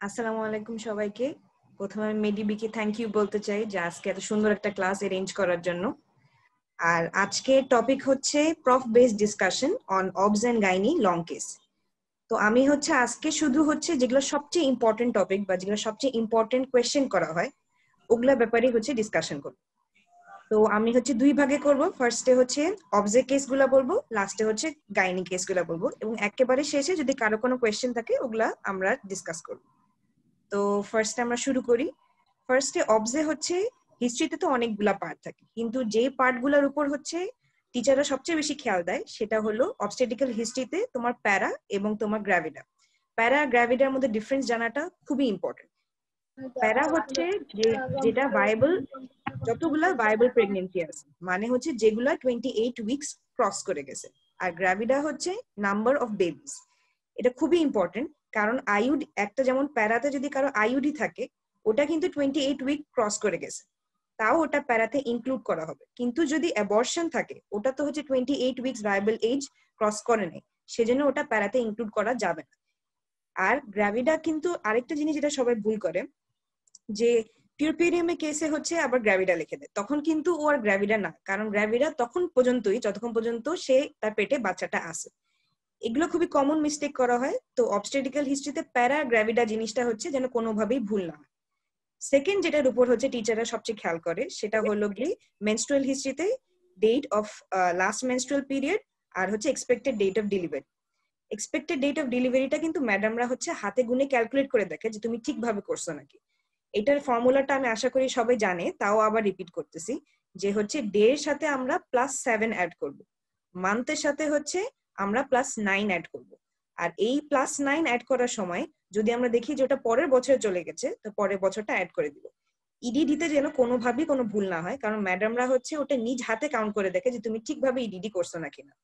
আসসালামু আলাইকুম সবাইকে। প্রথমে আমি মেডিবিকে থ্যাংক ইউ বলতে চাই যে আজকে এত সুন্দর একটা ক্লাস অ্যারেঞ্জ করার জন্য। আর আজকে টপিক হচ্ছে prof based discussion on obs and gynae long case. তো আমি আজকে শুধু যেগুলো সবচেয়ে ইম্পর্টেন্ট টপিক বা যেগুলো সবচেয়ে ইম্পর্টেন্ট কোয়েশ্চেন করা হয় ওগুলা ব্যাপারে ডিসকাশন করব। তো আমি দুই ভাগে করব, ফার্স্টে অবজে কেস গুলা বলবো, লাস্টে গাইনি কেস গুলা বলবো, এবং একেবারে শেষে যদি কারো কোনো কোয়েশ্চেন থাকে ওগুলা আমরা ডিসকাস করবো। তো ফার্স্টে আমরা শুরু করি। ফার্স্টে অবজে হিস্ট্রিতে তো অনেকগুলা পার্ট থাকে, কিন্তু যে পার্টগুলোর উপর টিচাররা সবচেয়ে বেশি খেয়াল দেয় সেটা হলো অবস্টেটিক্যাল হিস্ট্রিতে তোমার প্যারা এবং তোমার গ্র্যাভিডা। প্যারা গ্র্যাভিডার মধ্যে ডিফারেন্স জানাটা খুবই ইম্পর্টেন্ট। প্যারা যেটা ভায়াবল, যতগুলা ভায়াবল প্রেগনেন্সি আছে, মানে যেগুলা 28 উইকস ক্রস করে গেছে। আর গ্র্যাভিডা নাম্বার অফ বেবিস। এটা খুবই ইম্পর্টেন্ট, কারণ আইউডি একটা, যেমন প্যারাতে যদি কারো আইউডি থাকে ওটা কিন্তু 28 উইক ক্রস করে গেছে, তাও ওটা প্যারাতে ইনক্লুড করা হবে। কিন্তু যদি অ্যাবর্শন থাকে ওটা তো 28 উইকস ভায়াবল এজ ক্রস করে নেই, সেজন্য ওটা প্যারাতে ইনক্লুড করা যাবে না। আর গ্র্যাভিডা কিন্তু আরেকটা জিনিস যেটা সবাই ভুল করে, যে পিউরপেরিয়ামে কেসে আবার গ্র্যাভিডা লিখে দেয়, তখন কিন্তু ও আর গ্র্যাভিডা না, কারণ গ্র্যাভিডা তখন পর্যন্তই যতক্ষণ পর্যন্ত সে তার পেটে বাচ্চাটা আসে। এগুলো খুবই কমন মিস্টেক করা হয়। তো অবস্টেটিক্যাল হিস্ট্রিতে প্যারা গ্র্যাভিডা জিনিসটা যেন কোনোভাবেই ভুল না হয়। সেকেন্ড যেটার উপর টিচাররা সবচেয়ে খেয়াল করে সেটা হলো কি মেনস্ট্রুয়াল হিস্ট্রিতে date of last menstrual period আর expected date of delivery. Expected date of ডেলিভারিটা কিন্তু ম্যাডামরা হাতে গুনে ক্যালকুলেট করে দেখে যে তুমি ঠিকভাবে করছো নাকি। এটার ফর্মুলাটা আমি আশা করি সবাই জানে, তাও আবার রিপিট করতেছি, যে ডে এর সাথে আমরা +7 অ্যাড করব, মান্থের সাথে আমরা +9 অ্যাড করব। আর এই +9 অ্যাড করার সময় যদি আমরা দেখি যে ওটা পরের বছরে চলে গেছে, তো পরের বছরটা অ্যাড করে দিব। ইডিডিতে যেন কোনোভাবেই কোনো ভুল না হয়, কারণ ম্যাডামরা ওটা নিজ হাতে কাউন্ট করে দেখে যে তুমি ঠিকভাবে ইডিডি করছো নাকি না।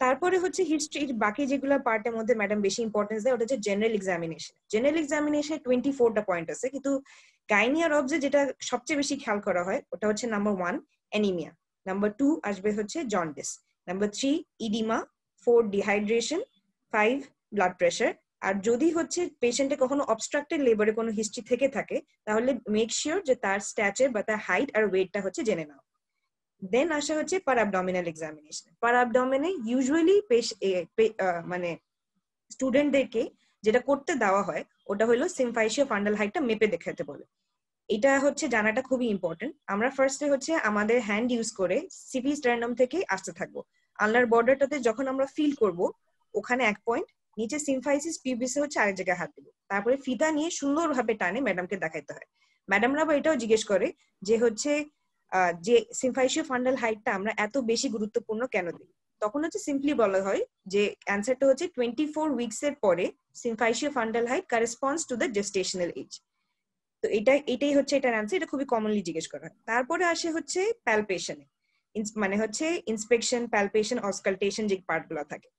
তারপরে হিস্ট্রির বাকি যেগুলো পার্টের মধ্যে ম্যাডাম বেশি ইম্পর্টেন্স দেয় ওটা জেনারেল এক্সামিনেশন। জেনারেল এক্সামিনেশনে 24টা পয়েন্ট আছে, কিন্তু গাইনি আর অবজে যেটা সবচেয়ে বেশি খেয়াল করা হয় ওটা নাম্বার 1 অ্যানিমিয়া, নাম্বার 2 আসবে jaundice, number 3 oedema, 4 dehydration, 5 blood pressure. আর যদি পেশেন্টে কখনো অবস্ট্রাক্টেড লেবারে কোনো হিস্ট্রি থেকে থাকে তাহলে মেক শিওর যে তার স্ট্যাচার বা তার হাইট আর ওয়েটটা জেনে নাও। দেন আসা পার অ্যাবডোমিনাল এক্সামিনেশন। পার অ্যাবডোমিনে ইউজুয়ালি মানে স্টুডেন্টদেরকে যেটা করতে দেওয়া হয় ওটা হলো সিমফাইসিও ফান্ডাল হাইটটা মেপে দেখাতে বলে। এটা জানাটা খুবই ইম্পর্টেন্ট। আমরা ফার্স্টে আমাদের হ্যান্ড ইউজ করে সিভি স্ট্যান্ডাম থেকে আসতে থাকবো। আনলার বর্ডারটাতে যখন আমরা ফিল করব ওখানে 1 পয়েন্ট, নিচে সিমফাইসিস পিউবিসে আরেক জায়গায় হাত দেবো, তারপরে ফিতা নিয়ে সুন্দরভাবে টানে ম্যাডামকে দেখাইতে হয়। ম্যাডামরা আবার এটাও জিজ্ঞেস করে যে যে সিমফাইসিও ফান্ডাল হাইটটা আমরা এত বেশি গুরুত্বপূর্ণ কেন দিই। তখন সিম্পলি বলা হয় যে অ্যান্সারটা 24 উইকস এর পরে symphysio fundal height corresponds to the gestational age. তো এটাই এটার অ্যান্সার। এটা খুবই কমনলি জিজ্ঞেস করা হয়। তারপরে আসে প্যালপেশনে, মানে ইন্সপেকশন, প্যালপেশন, অসকালটেশন যে পার্টগুলো থাকে।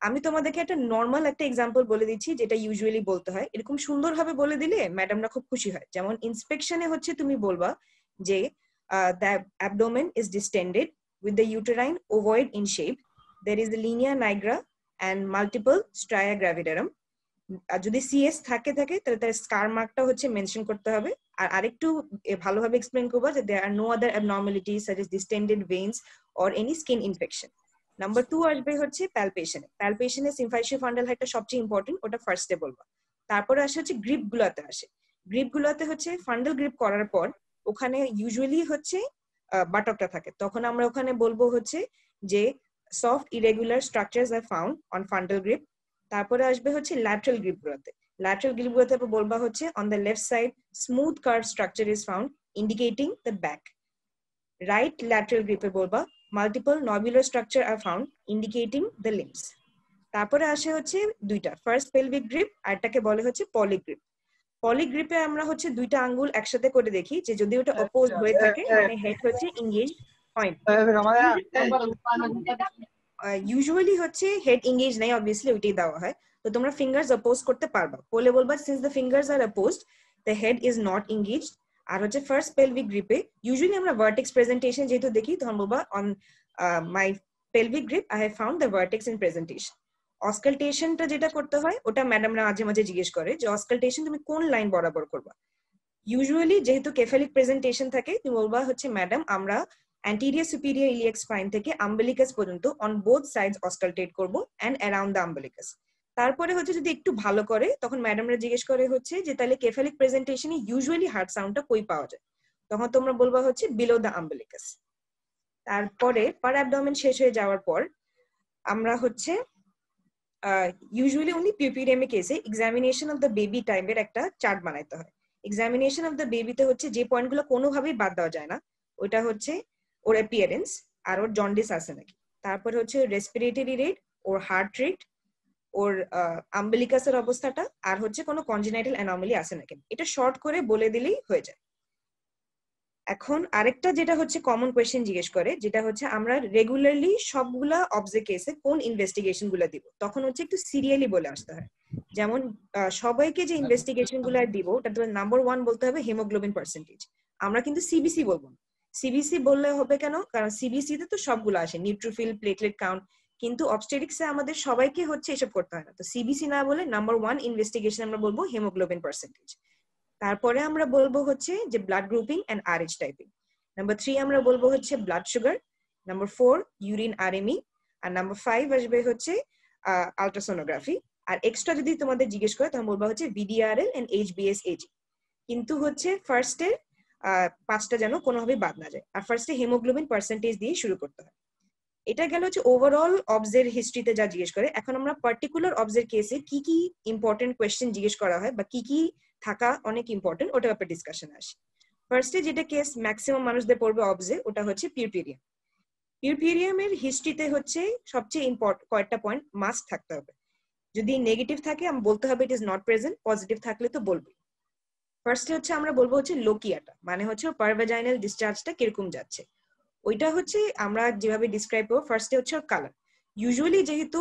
আমি তোমাদেরকে একটা নর্মাল একটা এক্সাম্পল বলে দিচ্ছি যেটা ইউজুয়ালি বলতে হয়, এরকম সুন্দরভাবে বলে দিলে ম্যাডামরা খুব খুশি হয়। যেমন ইন্সপেকশনে তুমি বলবা যে the abdomen is distended with the uterine ovoid in shape. There is a linea nigra and multiple stria gravidarum. আর যদি সিএস থাকে তাহলে তার স্কার মার্কটা মেনশন করতে হবে। আর আরেকটু ভালোভাবে এক্সপ্লেন করবা যে there are no other abnormalities such as distended veins or any skin infection. Number 2 আসবে প্যালপেশনে। প্যালপেশনে সিমফাইসিও ফান্ডাল হাইটটা সবচেয়ে ইম্পর্টেন্ট, ওটা ফার্স্টে বলবা। তারপরে আসে গ্রিপ গুলাতে আসে। গ্রিপ গুলাতে ফান্ডাল গ্রিপ করার পর ওখানে ইউজুয়ালি বাটকটা থাকে, তখন আমরা ওখানে বলবো যে soft irregular structures are found on fundal grip. তারপরে আসবে ল্যাটারাল গ্রিপ গুলোতে। ল্যাটারাল গ্রিপ গুলোতে বলবা on the left side smooth curve structure is found indicating the back. Right lateral গ্রিপে বলবা multiple nodular structure are found indicating the limbs. তারপরে আসে দুইটা, ফার্স্ট পেলভিক গ্রিপ আর এটাকে বলে পলি গ্রিপ। পলিগ্রিপে আমরা দুইটা আঙ্গুল একসাথে করে দেখি যে যদি ওটা অপোজ হয়ে থাকে মানে হেড এঙ্গেজ হয়। ইউজুয়ালি হেড এঙ্গেজ নাই, অবভিয়াসলি ওইটাই দেওয়া হয়। তো তোমরা ফিঙ্গার্স অপোজ করতে পারবা, বলে বলবা since the fingers are opposed the head is not engaged. আর ফার্স্ট পেলভিক গ্রিপে ইউজুয়ালি আমরা ভার্টেক্স প্রেজেন্টেশন যেহেতু দেখি তখন বলবা on my pelvic grip I have found the vertex in presentation. অস্কালটেশনটা যেটা করতে হয় ওটা ম্যাডামরা মাঝে মাঝে জিজ্ঞেস করে যে অস্কালটেশন তুমি কোন লাইন বরাবর করবা। ইউজুয়ালি যেহেতু কেফালিক প্রেজেন্টেশন থাকে তুমি বলবা হচ্ছে ম্যাডাম আমরা অ্যান্টিরিয়র সুপিরিয়র ইলিয়াক স্পাইন থেকে আম্বিলিকাস পর্যন্ত অন বোথ সাইডস অস্কালটেট করবো অ্যান্ড অ্যারাউন্ড দ্য আম্বিলিকাস। তারপরে হচ্ছে যদি একটু ভালো করে তখন ম্যাডামরা জিজ্ঞেস করে হচ্ছে যে তাহলে কেফালিক প্রেজেন্টেশনে ইউজুয়ালি হার্ট সাউন্ডটা কই পাওয়া যায়, তখন তোমরা বলবা হচ্ছে বিলো দ্য আম্বিলিকাস। তারপরে পার অ্যাবডোমেন শেষ হয়ে যাওয়ার পর আমরা হচ্ছে ইউজুয়ালি উনি পিউপিডিয়ামে কেসে এক্সামিনেশন অফ দ্য বেবি টাইপের একটা চার্ট বানাইতে হয়। এক্সামিনেশন অফ দ্য বেবিতে হচ্ছে যে পয়েন্টগুলো কোনোভাবেই বাদ দেওয়া যায় না ওইটা হচ্ছে ওর অ্যাপিয়ারেন্স আর ওর জন্ডিস আছে নাকি, তারপরে হচ্ছে রেসপিরেটরি রেট, ওর হার্ট রেট, ওর আম্বিলিকাসের অবস্থাটা, আর হচ্ছে কোনো কনজেনাইটাল অ্যানোমালি আছে নাকি। এটা শর্ট করে বলে দিলেই হয়ে যায়। এখন আরেকটা যেটা হচ্ছে কমন কোয়েশ্চেন জিজ্ঞেস করে যেটা হচ্ছে আমরা রেগুলারলি সবগুলা অবজে কেসে কোন ইনভেস্টিগেশন গুলা দিব, তখন হচ্ছে একটু সিরিয়ালি বলে আসতে হয়। যেমন সবাইকে যে ইনভেস্টিগেশন গুলা দিব ওটা নাম্বার 1 বলতে হবে হিমোগ্লোবিন পার্সেন্টেজ। আমরা কিন্তু সিবিসি বলবো না। সিবিসি বললে হবে কেন, কারণ সিবিসি তে তো সবগুলো আসে, নিউট্রোফিল, প্লেটলেট কাউন্ট, কিন্তু অবস্টেটিক্সে আমাদের সবাইকে হচ্ছে এসব করতে হয় না। তো সিবিসি না বলে নাম্বার 1 ইনভেস্টিগেশন আমরা বলবো হিমোগ্লোবিন পার্সেন্টেজ। তারপরে আমরা বলবো হচ্ছে যে blood grouping and RH typing. Number 3 আমরা বলবো হচ্ছে blood sugar. Number 4 urine RME. আর নাম্বার 5 আসবে হচ্ছে আলট্রাসোনোগ্রাফি। আর এক্সট্রা যদি তোমাদের জিজ্ঞেস করে তখন বলবো হচ্ছে ভিডিআরএল এন্ড এইচবিএস এজি। কিন্তু হচ্ছে ফার্স্টে 5টা যেন কোনোভাবে বাদ না যায়। আর ফার্স্টে হিমোগ্লোবিন পার্সেন্টেজ দিয়ে শুরু করতে হয়। এটা গেল হচ্ছে ওভারঅল অবজের হিস্ট্রিতে যা জিজ্ঞেস করে। এখন আমরা পার্টিকুলার অবজের কেসে কি কি ইম্পর্টেন্ট কোয়েশ্চেন জিজ্ঞেস করা হয় বা কি কি থাকা অনেক ইম্পর্টেন্ট ওটার ব্যাপারে ডিসকাশন আসে। ফার্স্টে যেটা কেস ম্যাক্সিমাম মানুষদের পড়বে অবজে ওটা হচ্ছে পিউরপিরিয়াম। পিউরপিরিয়ামের হিস্ট্রিতে হচ্ছে সবচেয়ে কয়েকটা পয়েন্ট মাস্ট থাকতে হবে। যদি নেগেটিভ থাকে আমি বলতে হবে ইট ইজ নট প্রেজেন্ট, পজিটিভ থাকলে তো বলবে। ফার্স্টে হচ্ছে আমরা বলবো হচ্ছে লোকিয়াটা, মানে হচ্ছে পারভাজাইনাল ডিসচার্জটা কিরকম যাচ্ছে। ওইটা হচ্ছে আমরা যেভাবে ডিসক্রাইব করবো। ফার্স্টে হচ্ছে ওর কালার। ইউজুয়ালি যেহেতু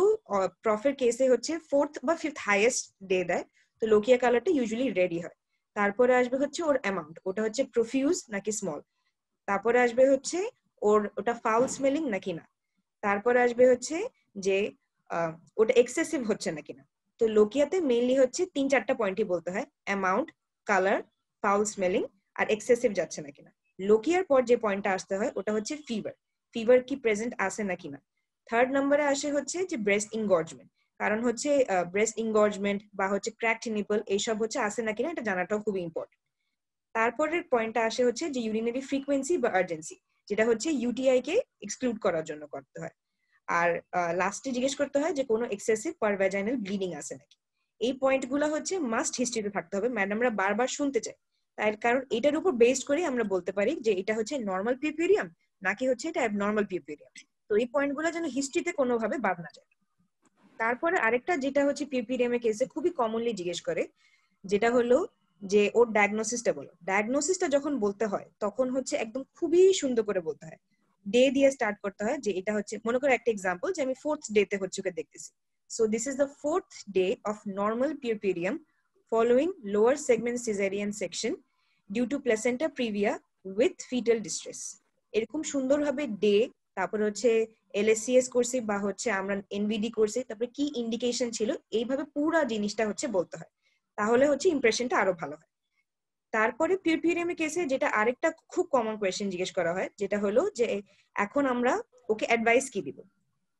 প্রফের কেসে হচ্ছে 4th বা 5th হাইয়েস্ট ডে দেয়, তো লোকিয়া কালারটা ইউজুয়ালি রেডি হয়। তারপরে আসবে হচ্ছে ওর অ্যামাউন্ট, ওটা হচ্ছে প্রফিউজ নাকি স্মল। তারপরে আসবে হচ্ছে ওটা ফাউল স্মেলিং নাকি না। তারপরে আসবে হচ্ছে যে ওটা এক্সেসিভ হচ্ছে নাকি না। তো লোকিয়াতে মেইনলি হচ্ছে 3-4টা পয়েন্টই বলতে হয়, অ্যামাউন্ট, কালার, ফাউল স্মেলিং আর এক্সেসিভ যাচ্ছে নাকি না। লোকিয়ার পর যে পয়েন্টটা আসতে হয় ওটা হচ্ছে ফিভার, ফিভার কি প্রেজেন্ট আছে নাকি না। থার্ড নম্বরে আসে হচ্ছে যে ব্রেস্ট ইনগর্জমেন্ট, কারণ হচ্ছে ব্রেস্ট ইনগর্জমেন্ট বা হচ্ছে ক্র্যাকড নিপল এইসব হচ্ছে আছে নাকি না এটা জানাটাও খুবই ইম্পর্টেন্ট। তারপরের পয়েন্টটা আসে হচ্ছে যে ইউরিনারি ফ্রিকোয়েন্সি বা আর্জেন্সি, যেটা হচ্ছে ইউটিআই কে এক্সক্লুড করার জন্য করতে হয়। আর লাস্টে জিজ্ঞেস করতে হয় যে কোনো এক্সেসিভ পারভাজাইনাল ব্লিডিং আছে নাকি। এই পয়েন্টগুলো হচ্ছে মাস্ট হিস্ট্রিতে থাকতে হবে, ম্যাডামরা বারবার শুনতে চাই। তাই কারণ এটার উপর বেসড করে আমরা বলতে পারি যে এটা হচ্ছে নর্মাল পিউরপিরিয়াম নাকি হচ্ছে এটা অ্যাবনর্মাল পিউরপিরিয়াম। তো এই পয়েন্টগুলো যেন হিস্ট্রিতে কোনোভাবে বাদ না যায়। তারপরে আরেকটা যেটা হচ্ছে পিউরপিরিয়ামের কেসে খুবই কমনলি জিজ্ঞেস করে যেটা হলো যে ওর ডায়াগনোসিসটা বলো। ডায়াগনোসিসটা যখন বলতে হয় তখন হচ্ছে একদম খুবই সুন্দর করে বলতে হয়, ডে দিয়ে স্টার্ট করতে হয়। যে এটা হচ্ছে মনে করো একটা এক্সাম্পল যে আমি 4th ডেতে হচ্ছে ওকে দেখতেছি। So this is the 4th day of normal puerperium following lower segment caesarean section due to placenta praevia with fetal distress. এরকম সুন্দরভাবে ডে, তারপরে হচ্ছে এলএসসিএস করছি বা হচ্ছে আমরা এনভিডি করছি, তারপরে কি ইন্ডিকেশন ছিল, এইভাবে পুরো জিনিসটা হচ্ছে বলতে হয়, তাহলে হচ্ছে ইমপ্রেশনটা আরো ভালো হয়। তারপরে পিউরপিরিয়ামের কেসে যেটা আরেকটা খুব কমন কোয়েশ্চেন জিজ্ঞেস করা হয় যেটা হলো যে এখন আমরা ওকে অ্যাডভাইস কি দিব।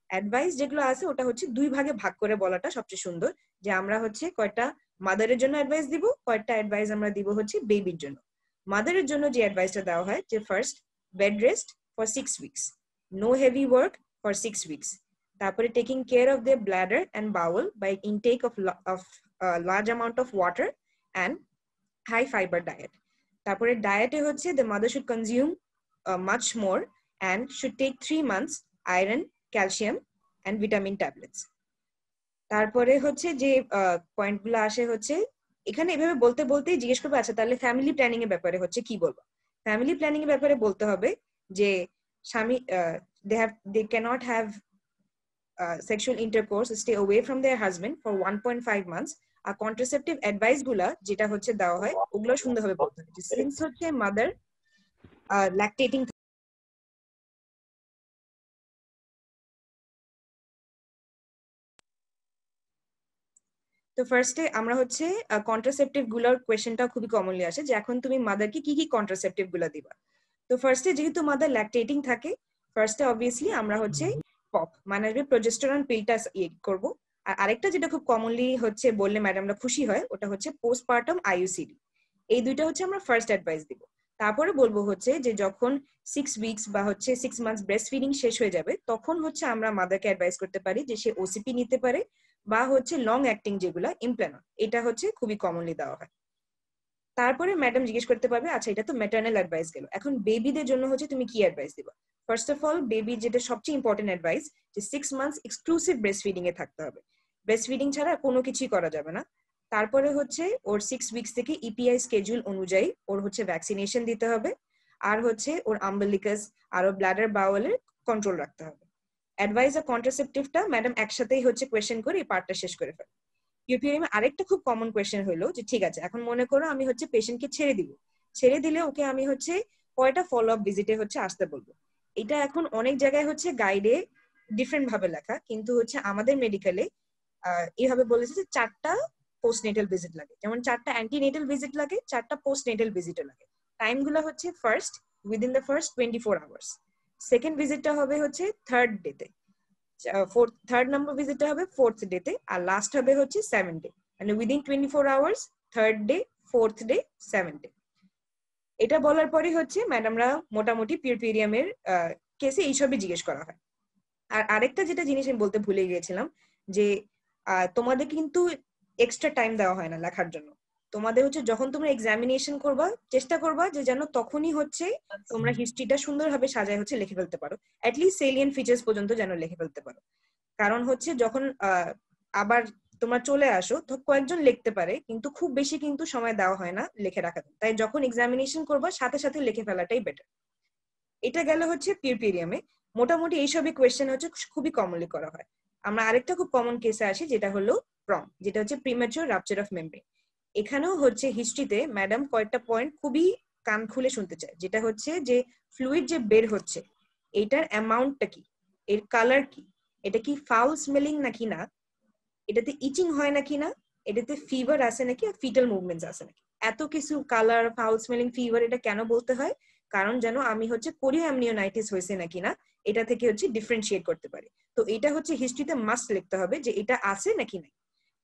অ্যাডভাইস যেগুলো আছে ওটা হচ্ছে 2 ভাগে ভাগ করে বলাটা সবচেয়ে সুন্দর, যে আমরা হচ্ছে কয়টা মাদারের জন্য অ্যাডভাইস দিব, কয়টা অ্যাডভাইস আমরা দিব হচ্ছে বেবির জন্য। মাদারের জন্য যে অ্যাডভাইসটা দেওয়া হয় যে first bed rest for 6 weeks, no heavy work for 6 weeks, তারপরে taking care of the bladder and bowel by intake of large amount of water and high fibre diet. তারপরে ডায়েটে হচ্ছে the mother should consume much more and should take 3 months iron, calcium and vitamin tablets. তারপরে হচ্ছে যে পয়েন্টগুলো আসে হচ্ছে এখানে এভাবে বলতে বলতেই জিজ্ঞেস করবে আচ্ছা তাহলে ফ্যামিলি প্ল্যানিং এর ব্যাপারে হচ্ছে কি বলবো। ফ্যামিলি প্ল্যানিং এর ব্যাপারে বলতে হবে যে স্বামী they cannot have sexual intercourse, stay away from their husband for 1.5 months। আর কন্ট্রাসেপটিভ অ্যাডভাইস গুলা যেটা হচ্ছে দেওয়া হয় ওগুলো সুন্দরভাবে বলতে হবে। সিন্স হচ্ছে মাদার ল্যাকটেটিং তো ফার্স্টে আমরা হচ্ছে কন্ট্রাসেপটিভ গুলোর কোয়েশ্চেনটা খুবই কমনলি আসে যে এখন তুমি মাদারকে কি কি কন্ট্রাসেপটিভ গুলো দিবা। তো ফার্স্টে যেহেতু মাদার ল্যাকটেটিং থাকে, ফার্স্টে অবভিয়াসলি আমরা হচ্ছে পপ মানে আসবে প্রোজেস্টেরন পিলটা করব। আর আরেকটা যেটা খুব কমনলি হচ্ছে বললে ম্যাডামরা খুশি হয়, ওটা হচ্ছে পোস্টপার্টাম আইইউসিডি। এই দুইটা হচ্ছে আমরা ফার্স্ট অ্যাডভাইস দিব। তারপরে বলবো হচ্ছে যে যখন 6 উইকস বা হচ্ছে 6 মান্থস ব্রেস্ট ফিডিং শেষ হয়ে যাবে, তখন হচ্ছে আমরা মাদারকে অ্যাডভাইস করতে পারি যে সে ওসিপি নিতে পারে বা হচ্ছে লং অ্যাক্টিং যেগুলো ইমপ্লানট, এটা হচ্ছে খুবই কমনলি দেওয়া হয়। তারপরে ম্যাডাম জিজ্ঞেস করতে পারবে আচ্ছা এটা তো ম্যাটার্নাল অ্যাডভাইস গেল, এখন বেবিদের জন্য হচ্ছে তুমি কি অ্যাডভাইস দিবা। ফার্স্ট অফ অল বেবি যেটা সবচেয়ে ইম্পর্টেন্ট অ্যাডভাইস যে 6 মান্থস এক্সক্লুসিভ ব্রেস্ট ফিডিং এ থাকতে হবে, ব্রেস্ট ফিডিং ছাড়া কোনো কিছুই করা যাবে না। তারপরে হচ্ছে ওর 6 উইকস থেকে ইপিআই স্কেডিউল অনুযায়ী ওর হচ্ছে ভ্যাকসিনেশন দিতে হবে, আর হচ্ছে ওর আম্বিলিকাস আর ওর ব্লাডার বাউলের কন্ট্রোল রাখতে হবে। অ্যাডভাইস আর কন্ট্রাসেপটিভটা ম্যাডাম একসাথেই হচ্ছে কোয়েশ্চেন করে এই পার্টটা শেষ করে ফেলে। ইউপিআইএম আরেকটা খুব কমন কোয়েশ্চেন হলো যে ঠিক আছে এখন মনে করো আমি হচ্ছে পেশেন্টকে ছেড়ে দিব, ছেড়ে দিলে ওকে আমি হচ্ছে কয়টা ফলো আপ ভিজিটে হচ্ছে আসতে বলবো। এটা এখন অনেক জায়গায় হচ্ছে গাইডে ডিফারেন্ট ভাবে লেখা, কিন্তু হচ্ছে আমাদের মেডিকেলে এইভাবে বলেছে যে 4টা পোস্টনেটাল ভিজিট লাগে, যেমন 4টা অ্যান্টিনেটাল ভিজিট লাগে, 4টা পোস্টনেটাল ভিজিটও লাগে। টাইমগুলো হচ্ছে first within the first 24 hours, second ভিজিটটা হবে হচ্ছে থার্ড ডেতে, থার্ড নাম্বার ভিজিটটা হবে ফোর্থ ডেতে, আর লাস্ট হবে হচ্ছে 7 ডে, মানে within 24 hours, third day, fourth day, 7 day. এটা বলার পরে হচ্ছে ম্যাডামরা মোটামুটি পিউরপিরিয়ামের কেসে এইসবই জিজ্ঞেস করা হয়। আর আরেকটা যেটা জিনিস আমি বলতে ভুলে গিয়েছিলাম যে তোমাদের কিন্তু এক্সট্রা টাইম দেওয়া হয় না লেখার জন্য। তোমাদের হচ্ছে যখন তোমরা এক্সামিনেশন করবা চেষ্টা করবা যে যেন তখনই হচ্ছে তোমরা হিস্ট্রিটা সুন্দরভাবে সাজায় হচ্ছে লিখে ফেলতে পারো, অ্যাটলিস্ট সেলিয়েন্ট ফিচার্স পর্যন্ত যেন লিখে ফেলতে পারো। কারণ হচ্ছে যখন আবার তোমরা চলে আসো তো কয়েকজন লিখতে পারে, কিন্তু খুব বেশি কিন্তু সময় দেওয়া হয় না লিখে রাখাতে, তাই যখন এক্সামিনেশন করবা সাথে সাথে লিখে ফেলাটাই বেটার। এটা গেল হচ্ছে পিউরপিরিয়ামে। মোটামুটি এইসবই কোয়েশ্চেন হচ্ছে খুবই কমনলি করা হয়। আমরা আরেকটা খুব কমন কেসে আসি যেটা হলো প্রম, যেটা হচ্ছে প্রিম্যাচুর রাপচার অফ মেমব্রেন। এখানেও হচ্ছে হিস্ট্রিতে ম্যাডাম কয়েকটা পয়েন্ট খুবই কান খুলে শুনতে চায়, যেটা হচ্ছে যে ফ্লুইড যে বের হচ্ছে এটার অ্যামাউন্টটা কি, এর কালার কি, এটা কি ফাউল স্মেলিং নাকি না, এটাতে ইচিং হয় নাকি না, এটাতে ফিভার আছে নাকি, আর ফিটাল মুভমেন্টস আছে নাকি, এত কিছু কালার ফাউল স্মেলিং ফিভার এটা কেন বলতে হয়, কারণ যেন আমি হচ্ছে কোরিয়া অ্যামনিওনাইটিস হয়েছে নাকি না এটা থেকে হচ্ছে ডিফারেন্সিয়েট করতে পারি। তো এটা হচ্ছে হিস্ট্রিতে মাস্ট লিখতে হবে যে এটা আছে নাকি নাই।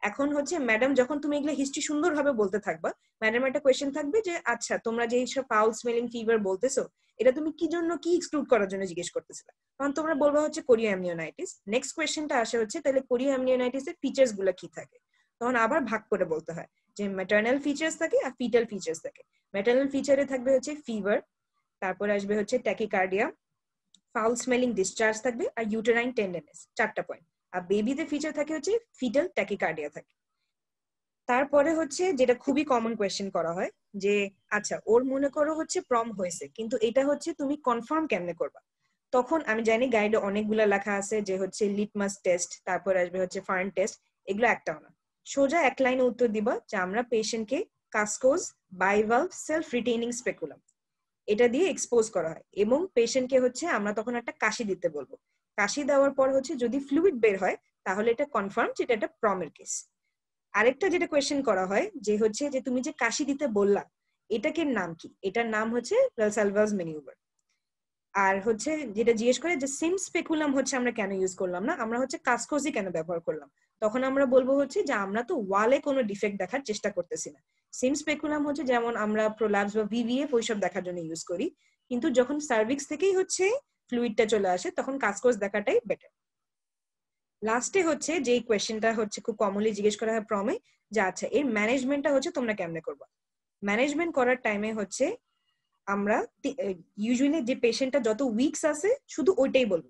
এখন হচ্ছে ম্যাডাম যখন তুমি এগুলো হিস্ট্রি সুন্দরভাবে বলতে থাকবা, ম্যাডাম একটা কোয়েশ্চেন থাকবে যে আচ্ছা তোমরা যে এইসব ফাউল স্মেলিং ফিভার বলতেছো এটা তুমি কি জন্য কি এক্সক্লুড করার জন্য জিজ্ঞেস করতেছিলে, তখন তোমরা বলবা হচ্ছে কোরিয়া অ্যামনিওনাইটিস। নেক্সট কোয়েশ্চেনটা আসে হচ্ছে তাহলে কোরিয়া অ্যামনিওনাইটিস এর ফিচার্স গুলো কি থাকে, তখন আবার ভাগ করে বলতে হয় যে ম্যাটার্নাল ফিচার্স থাকে আর ফিটাল ফিচার্স থাকে। ম্যাটার্নাল ফিচারে থাকবে হচ্ছে ফিভার, তারপরে আসবে হচ্ছে ট্যাকিকার্ডিয়া, ফাউল স্মেলিং ডিসচার্জ থাকবে, আর ইউটেরাইন টেন্ডেনেস, 4টা পয়েন্ট। আর বেবিদের ফিচার থাকে হচ্ছে ফিটাল ট্যাকিকার্ডিয়া থাকে। তারপরে হচ্ছে যেটা খুবই কমন কোয়েশ্চেন করা হয় যে আচ্ছা ওর মনে করো হচ্ছে প্রম হয়েছে, কিন্তু এটা হচ্ছে তুমি কনফার্ম কেমনে করবা। তখন আমি জানি গাইডে অনেকগুলা লেখা আছে যে হচ্ছে লিটমাস টেস্ট, তারপর আসবে হচ্ছে ফার্ন টেস্ট, এগুলো একটাও না, সোজা এক লাইনে উত্তর দিবা যে আমরা পেশেন্টকে কাসকোজ বাইভালভ সেলফ রিটেইনিং স্পেকুলাম এটা দিয়ে এক্সপোজ করা হয়, এবং পেশেন্টকে হচ্ছে আমরা তখন একটা কাশি দিতে বলবো। কাশি দেওয়ার পর হচ্ছে যদি ফ্লুইড বের হয় তাহলে এটা কনফার্ম যেটা এটা প্রমের কেস। আরেকটা যেটা কোয়েশ্চেন করা হয় যে হচ্ছে যে তুমি যে কাশি দিতে বললা এটাকে নাম কি, এটার নাম হচ্ছে ভালসালভাস ম্যানিউভার। আর হচ্ছে যেটা জিজ্ঞেস করে যে সিম স্পেকুলাম হচ্ছে আমরা কেন ইউজ করলাম না, আমরা হচ্ছে কাসকোজি কেন ব্যবহার করলাম, তখন আমরা বলবো হচ্ছে যে আমরা তো ওয়ালে কোনো ডিফেক্ট দেখার চেষ্টা করতেছি না। সিম স্পেকুলাম হচ্ছে যেমন আমরা প্রোল্যাপস বা ভিভিএফ ওইসব দেখার জন্য ইউজ করি, কিন্তু যখন সার্ভিক্স থেকেই হচ্ছে ফ্লুইডটা চলে আসে তখন কাসকোজ দেখাটাই বেটার। লাস্টে হচ্ছে যে কোয়েশ্চেনটা হচ্ছে খুব কমনলি জিজ্ঞেস করা হয় প্রমে যে আচ্ছা এর ম্যানেজমেন্টটা হচ্ছে তোমরা কেমনে করবা। ম্যানেজমেন্ট করার টাইমে হচ্ছে আমরা ইউজুয়ালি যে পেশেন্টটা যত উইকস আছে শুধু ওইটাই বলবো,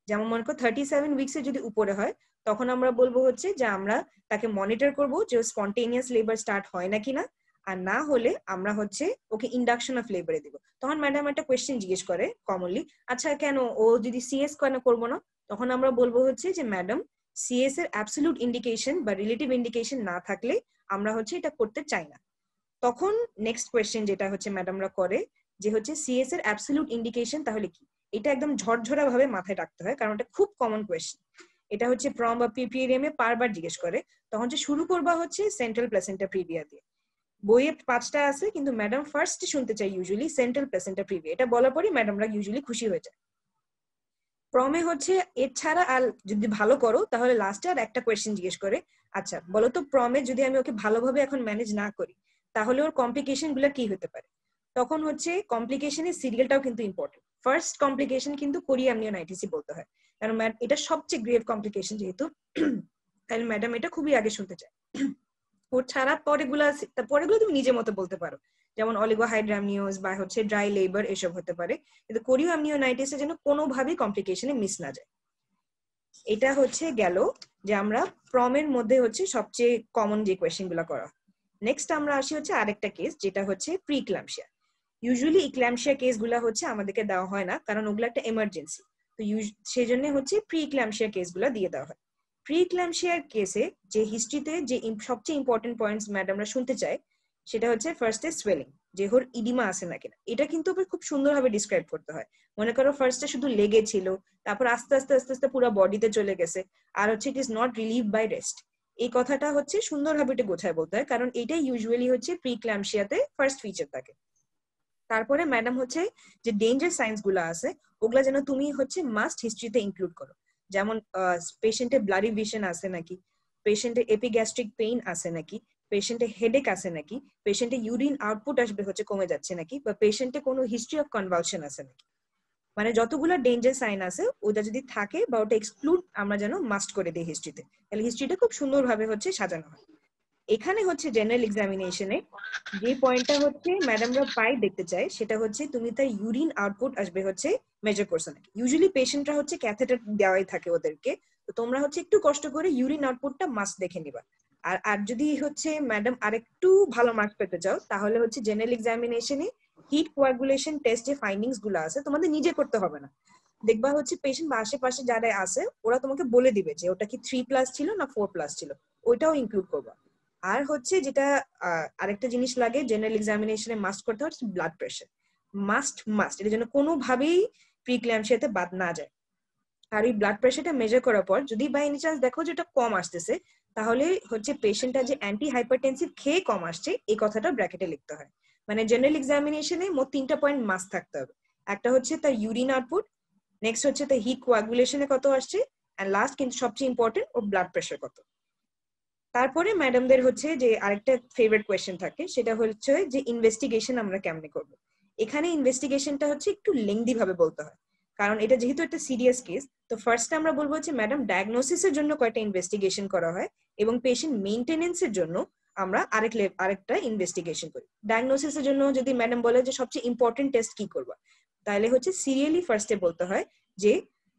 যেমন মনে করো 37 উইকস এর যদি উপরে হয় তখন আমরা বলবো হচ্ছে যে আমরা তাকে মনিটর করব যে স্পন্টেনিয়াস লেবার স্টার্ট হয় নাকি না, আর না হলে আমরা হচ্ছে ওকে ইন্ডাকশন অফ লেবারে দিব। তখন ম্যাডাম একটা কোয়েশ্চেন জিজ্ঞেস করে কমনলি আচ্ছা কেন ও যদি সিএস কেন করবো না, তখন আমরা বলবো হচ্ছে যে ম্যাডাম সিএস এর অ্যাবসলিউট ইন্ডিকেশন বা রিলেটিভ ইন্ডিকেশন না থাকলে আমরা হচ্ছে এটা করতে চাই না। তখন নেক্সট কোয়েশ্চেন যেটা হচ্ছে ম্যাডামরা করে যে হচ্ছে সিএস এর অ্যাবসলিউট ইন্ডিকেশন তাহলে কি, এটা একদম ঝরঝরা ভাবে মাথায় রাখতে হয় কারণ এটা খুব কমন কোয়েশ্চেন। এটা হচ্ছে প্রম বা পিপিএম এ বারবার জিজ্ঞেস করে, তখন যে শুরু করবা হচ্ছে সেন্ট্রাল প্লেসেন্টা প্রিভিয়া দিয়ে। বইয়ে 5টা আছে, কিন্তু ম্যাডাম ফার্স্ট শুনতে চাই ইউজুয়ালি সেন্ট্রাল প্লেসেন্টা প্রিভিয়া। এটা বলার পরই ম্যাডামরা ইউজুয়ালি খুশি হয়ে যায়। প্রমে হচ্ছে এর ছাড়া আর যদি ভালো করো তাহলে লাস্টে আর একটা কোয়েশ্চেন জিজ্ঞেস করে, আচ্ছা বলো তো প্রমে যদি আমি ওকে ভালোভাবে এখন ম্যানেজ না করি তাহলে ওর কমপ্লিকেশন গুলো কি হতে পারে। তখন হচ্ছে কমপ্লিকেশনের সিরিয়ালটাও কিন্তু ইম্পর্টেন্ট। ফার্স্ট কমপ্লিকেশন কিন্তু কোরিয়ামনিওনাইটিসই বলতে হয়, কারণ এটা সবচেয়ে গ্রেভ কমপ্লিকেশন যেহেতু, তাহলে ম্যাডাম এটা খুবই আগে শুনতে চায়। ওর ছাড়া পরেগুলো তুমি নিজের মতো বলতে পারো, যেমন অলিগোহাইড্রামনিওজ বা হচ্ছে ড্রাই লেবার এসব হতে পারে, কিন্তু কোরিওঅ্যামনিওনাইটিসের যেন কোনোভাবেই কমপ্লিকেশনে মিস না যায়। এটা হচ্ছে গেল যে আমরা প্রমের মধ্যে হচ্ছে সবচেয়ে কমন যে কোয়েশ্চেন গুলো করা। নেক্সট আমরা আসি হচ্ছে আরেকটা কেস, যেটা হচ্ছে প্রিক্লাম্পসিয়া। ইউজুয়ালি ইক্লাম্পসিয়া কেস গুলা হচ্ছে আমাদেরকে দেওয়া হয় না, কারণ ওগুলো একটা এমার্জেন্সি। তো সেই জন্য হচ্ছে প্রিক্লাম্পসিয়া কেস গুলা দিয়ে দেওয়া হয়। প্রিক্লাম্পসিয়ার কেসে যে হিস্ট্রিতে যে সবচেয়ে ইম্পর্টেন্ট পয়েন্টস ম্যাডামরা শুনতে চায় সেটা হচ্ছে ফার্স্টে সোয়েলিং, যে ওর ইডিমা আছে নাকি না। এটা কিন্তু খুব সুন্দরভাবে ডিসক্রাইব করতে হয়। মনে করো ফার্স্টে শুধু লেগে ছিল, তারপর আস্তে আস্তে আস্তে আস্তে পুরো বডিতে চলে গেছে, আর হচ্ছে it is not relieve by rest. এই কথাটা হচ্ছে সুন্দরভাবে এটা গোছায় বলতে হয়, কারণ এটাই ইউজুয়ালি হচ্ছে প্রিক্লাম্পসিয়াতে ফার্স্ট ফিচার থাকে। তারপরে ম্যাডাম হচ্ছে যে ডেঞ্জার সাইন্স গুলো আছে ওগুলা যেন তুমি হচ্ছে মাস্ট হিস্ট্রিতে ইনক্লুড করো, যেমন পেশেন্টের ব্লাডি ভিশন আছে নাকি, পেশেন্টের এপিগ্যাস্ট্রিক পেইন আছে নাকি, পেশেন্টের হেডেক আছে নাকি, পেশেন্টের ইউরিন আউটপুট আসবে হচ্ছে কমে যাচ্ছে নাকি, বা পেশেন্টে কোনো হিস্ট্রি অফ কনভালশন আছে নাকি। মানে যতগুলো ডেঞ্জার সাইন আছে ওটা যদি থাকে বা ওটা এক্সক্লুড আমরা যেন মাস্ট করে দিই হিস্ট্রিতে, তাহলে হিস্ট্রিটা খুব সুন্দরভাবে হচ্ছে সাজানো হয়। এখানে হচ্ছে জেনারেল এক্সামিনেশনে যে পয়েন্টটা হচ্ছে ম্যাডামরা পাই দেখতে চায় সেটা হচ্ছে তুমি তার ইউরিন আউটপুট আসবে হচ্ছে মেজার করছো নাকি। ইউজুয়ালি পেশেন্টরা হচ্ছে ক্যাথেটার দেওয়াই থাকে ওদেরকে, তো তোমরা হচ্ছে একটু কষ্ট করে ইউরিন আউটপুটটা মাস্ট দেখে নিবা। আর যদি হচ্ছে ম্যাডাম আরেকটু ভালো মার্কস পেতে চাও তাহলে হচ্ছে জেনারেল এক্সামিনেশনে হিট কোয়াগুলেশন টেস্ট যে ফাইন্ডিংস গুলো আছে তোমাদের নিজে করতে হবে না, দেখবা হচ্ছে পেশেন্ট বা আশেপাশে যারা আছে ওরা তোমাকে বলে দিবে যে ওটা কি 3+ ছিল না 4+ ছিল, ওইটাও ইনক্লুড করবা। আর হচ্ছে যেটা আরেকটা জিনিস লাগে জেনারেল এক্সামিনেশনে মাস্ট করতে হচ্ছে ব্লাড প্রেশার। মাস্ট এটা যেন কোনোভাবেই প্রিক্লাম্পসিয়াতে বাদ না যায়। আর এই ব্লাড প্রেশারটা মেজার করার পর যদি বাই এনি চান্স দেখো যে এটা কম আসতেছে, তাহলে হচ্ছে পেশেন্টটা যে অ্যান্টি হাইপারটেনসিভ খেয়ে কম আসছে এই কথাটা ব্র্যাকেটে লিখতে হয়। মানে জেনারেল এক্সামিনেশনে মোট 3টা পয়েন্ট মাস্ট থাকতে হবে। একটা হচ্ছে তার ইউরিন আউটপুট, নেক্সট হচ্ছে তার হিট কোয়াগুলেশনে কত আসছে, এন্ড লাস্ট কিন্তু সবচেয়ে ইম্পর্টেন্ট ওর ব্লাড প্রেশার কত। তারপরে ম্যাডামদের হচ্ছে যে আরেকটা ফেভারিট কোয়েশ্চেন থাকে, সেটা হচ্ছে যে ইনভেস্টিগেশন আমরা কেমনে করব। এখানে ইনভেস্টিগেশনটা হচ্ছে একটু লেংদি ভাবে বলতে হয়, কারণ এটা যেহেতু একটা সিরিয়াস কেস। তো ফার্স্টে আমরা বলবো যে ম্যাডাম ডায়াগনোসিসের জন্য কয়টা ইনভেস্টিগেশন করা হয় এবং পেশেন্ট মেইনটেনেন্সের জন্য আমরা আরেকটা ইনভেস্টিগেশন করি। ডায়াগনোসিসের জন্য যদি ম্যাডাম বলে যে সবচেয়ে ইম্পর্টেন্ট টেস্ট কি করবা, তাহলে হচ্ছে সিরিয়ালি ফার্স্টে বলতে হয় যে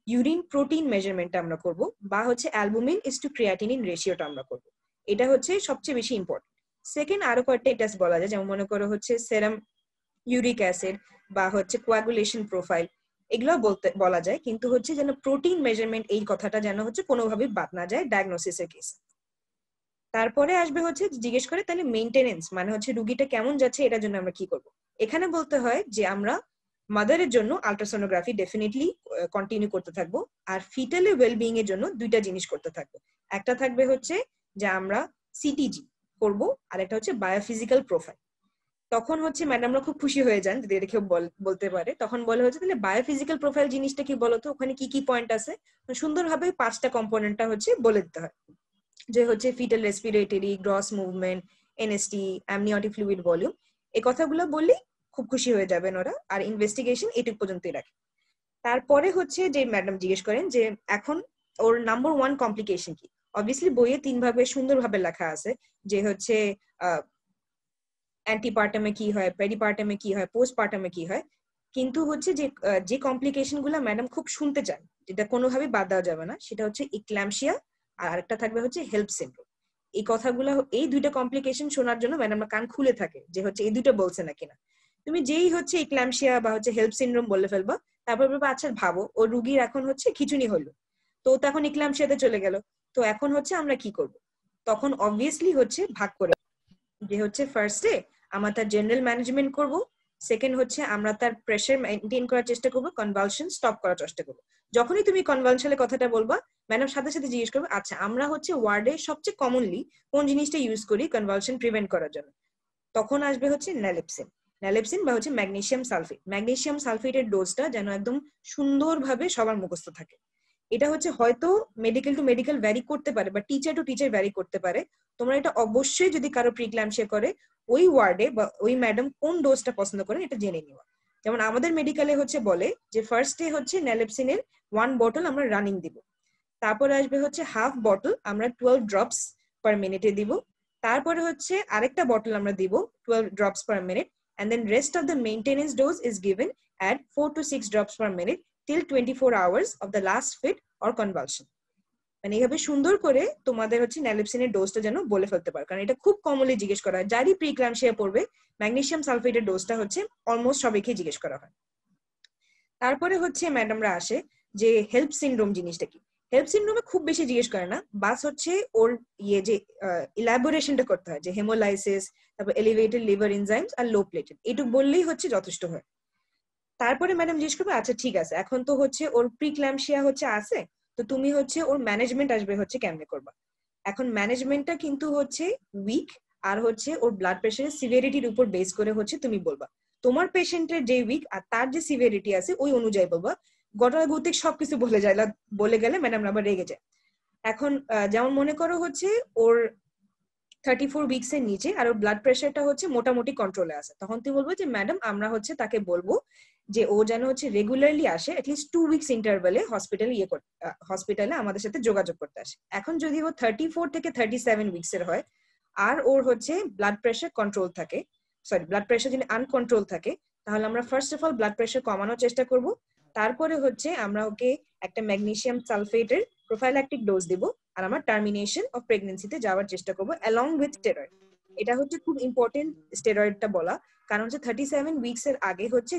ইউরিন প্রোটিন মেজারমেন্টটা আমরা করব, বা হচ্ছে অ্যালবুমিন ইস টু ক্রিয়াটিনিন রেশিওটা আমরা করব। এটা হচ্ছে সবচেয়ে বেশি ইম্পর্টেন্ট। সেকেন্ড আরো কয়েকটা টেস্ট বলা যায়, যেমন মনে করো হচ্ছে সেরাম ইউরিক অ্যাসিড বা হচ্ছে কোয়াগুলেশন প্রোফাইল, এগুলো বলা যায়, কিন্তু হচ্ছে যেন প্রোটিন মেজারমেন্ট এই কথাটা যেন হচ্ছে কোনোভাবেই বাদ না যায় ডায়াগনোসিসের কেসে। তারপরে আসবে হচ্ছে জিজ্ঞেস করে তাহলে মেইনটেনেন্স মানে হচ্ছে রুগীটা কেমন যাচ্ছে এটার জন্য আমরা কি করব। এখানে বলতে হয় যে আমরা মাদারের জন্য আল্ট্রাসোনোগ্রাফি ডেফিনেটলি কন্টিনিউ করতে থাকবো, আর ফিটালের ওয়েলবিং এর জন্য দুইটা জিনিস করতে থাকবো। একটা থাকবে হচ্ছে যে আমরা সিটিজি করব, আর একটা হচ্ছে বায়োফিজিক্যাল প্রোফাইল। তখন হচ্ছে ম্যাডামরা খুব খুশি হয়ে যান যদি এটা কেউ বলতে পারে, তখন বলে হচ্ছে তাহলে বায়োফিজিক্যাল প্রোফাইল জিনিসটা কি বলতো, ওখানে কি কি পয়েন্ট আছে। সুন্দরভাবে 5টা কম্পোনেন্টটা হচ্ছে বলে দিতে হয়, যে হচ্ছে fetal respiratory, gross movement, NST, amniotic fluid volume. এই কথাগুলো বললেই খুব খুশি হয়ে যাবেন ওরা, আর ইনভেস্টিগেশন এটুকু পর্যন্তই রাখে। তারপরে হচ্ছে যে ম্যাডাম জিজ্ঞেস করেন যে এখন ওর নাম্বার 1 কমপ্লিকেশন কি। অবভিয়াসলি বইয়ে 3 ভাবে সুন্দরভাবে লেখা আছে যে হচ্ছে অ্যান্টিপার্টামে কি হয়, পেরিপার্টামে কি হয়, পোস্টপার্টামে কি হয়, কিন্তু হচ্ছে যে কমপ্লিকেশন গুলো ম্যাডাম খুব শুনতে চান, যেটা কোনোভাবেই বাদ দেওয়া যাবে না, সেটা হচ্ছে ইক্ল্যাম্পসিয়া, আর আরেকটা থাকবে হচ্ছে হেল্প সিনড্রোম। এই কথাগুলো, এই দুইটা কমপ্লিকেশন শোনার জন্য ম্যাডাম কান খুলে থাকে যে হচ্ছে এই দুটো বলছে নাকি না। তুমি যেই হচ্ছে ইক্ল্যাম্পসিয়া বা হচ্ছে হেল্প সিনড্রোম বলে ফেলবা, তারপর বলবো আচ্ছা ভাবো ও রুগীর এখন হচ্ছে খিচুনি হলো, তো তখন ইক্ল্যাম্পসিয়াতে চলে গেল, তো এখন হচ্ছে আমরা কি করব। তখন অবভিয়াসলি হচ্ছে ভাগ করে যে হচ্ছে ফার্স্টে আমরা তার জেনারেল ম্যানেজমেন্ট করব, সেকেন্ড হচ্ছে আমরা তার প্রেসার মেনটেন করার চেষ্টা করবো, কনভালশন স্টপ করার চেষ্টা করবো। যখনই তুমি কনভালশনের কথাটা বলবা, ম্যাডাম সাথে সাথে জিজ্ঞেস করবে আচ্ছা আমরা হচ্ছে ওয়ার্ডে সবচেয়ে কমনলি কোন জিনিসটা ইউজ করি কনভালশন প্রিভেন্ট করার জন্য। তখন আসবে হচ্ছে ন্যালেপসিন, ন্যালেপসিন বা হচ্ছে ম্যাগনেসিয়াম সালফেট। ম্যাগনেসিয়াম সালফেটের ডোজটা যেন একদম সুন্দরভাবে সবার মুখস্থ থাকে। এটা হচ্ছে হয়তো মেডিকেল টু মেডিকেল ভ্যারি করতে পারে বা টিচার টু টিচার ভ্যারি করতে পারে। তোমরা এটা অবশ্যই যদি কারো প্রিক্ল্যাম্পসিয়া করে ওই ওয়ার্ডে বা ওই ম্যাডাম কোন ডোজটা পছন্দ করেন এটা জেনে নেওয়া। যেমন আমাদের মেডিকেলে হচ্ছে বলে যে ফার্স্ট ডে হচ্ছে ন্যালেপসিনের 1 বটল আমরা রানিং দিব, তারপরে আসবে হচ্ছে হাফ বটল আমরা 12 ড্রপস পার মিনিটে দিব, তারপরে হচ্ছে আরেকটা বটল আমরা দিব 12 drops per minute, and then rest of the maintenance dose is given at 4 to 6 drops per minute till 24 hours of the last fit or convulsion। মানে এইভাবে সুন্দর করে তোমাদের হচ্ছে ন্যালেপসিনের ডোজটা যেন বলে ফেলতে পারো, কারণ এটা খুব কমনলি জিজ্ঞেস করা হয়। যারই প্রিক্ল্যাম্পসিয়া পড়বে ম্যাগনেসিয়াম সালফেটের ডোজটা হচ্ছে অলমোস্ট সবাইকে জিজ্ঞেস করা হয়। তারপরে হচ্ছে ম্যাডামরা আসে যে হেল্প সিনড্রোম জিনিসটা কি। হেল্প সিনড্রোমে খুব বেশি জিজ্ঞেস করে না, বাস হচ্ছে ওর যে ইলাবোরেশনটা করতে হয় যে হেমোলাইসিস, তারপর এলিভেটেড লিভার এনজাইমস আর লো প্লেটেড, এটুকু বললেই হচ্ছে যথেষ্ট হয়। তারপরে ম্যাডাম জিজ্ঞেস করবে আচ্ছা ঠিক আছে এখন তো হচ্ছে ওর প্রিক্ল্যাম্পসিয়া হচ্ছে আছে, তো তুমি হচ্ছে ওর ম্যানেজমেন্ট আসবে হচ্ছে কেমনে করবা। এখন ম্যানেজমেন্টটা কিন্তু হচ্ছে উইক আর হচ্ছে ওর ব্লাড প্রেশারের সিভিয়ারিটির উপর বেস করে হচ্ছে তুমি বলবা। তোমার পেশেন্টের যে উইক আর তার যে সিভিয়ারিটি আছে ওই অনুযায়ী বলবা। গতানুগতিক সবকিছু বলে গেলে ম্যাডাম আবার রেগে যায়। এখন যেমন মনে করো হচ্ছে ওর 34 উইকস এর নিচে আর ওর ব্লাড প্রেশারটা হচ্ছে মোটামুটি কন্ট্রোলে আছে, তখন তুমি বলবো যে ম্যাডাম আমরা হচ্ছে তাকে বলবো যে ও যেন হচ্ছে রেগুলারলি আসে অ্যাটলিস্ট 2 উইকস ইন্টারভ্যালে হসপিটালে আমাদের সাথে যোগাযোগ করতে আসে। এখন যদি ও 34 থেকে 37 উইকস এর হয় আর ওর হচ্ছে ব্লাড প্রেশার কন্ট্রোল থাকে, ব্লাড প্রেশার যদি আনকন্ট্রোল থাকে, তাহলে আমরা first of all blood pressure কমানোর চেষ্টা করব। তারপরে হচ্ছে আমরা ওকে একটা ম্যাগনেসিয়াম সালফেটের প্রোফাইল্যাকটিক ডোজ দিব, আর আমরা টার্মিনেশন অফ প্রেগন্যান্সিতে যাওয়ার চেষ্টা করবো অ্যালং উইথ স্টেরয়েড। এটা হচ্ছে খুব ইম্পর্টেন্ট স্টেরয়েডটা বলা, কারণ হচ্ছে 37 উইকস এর আগে হচ্ছে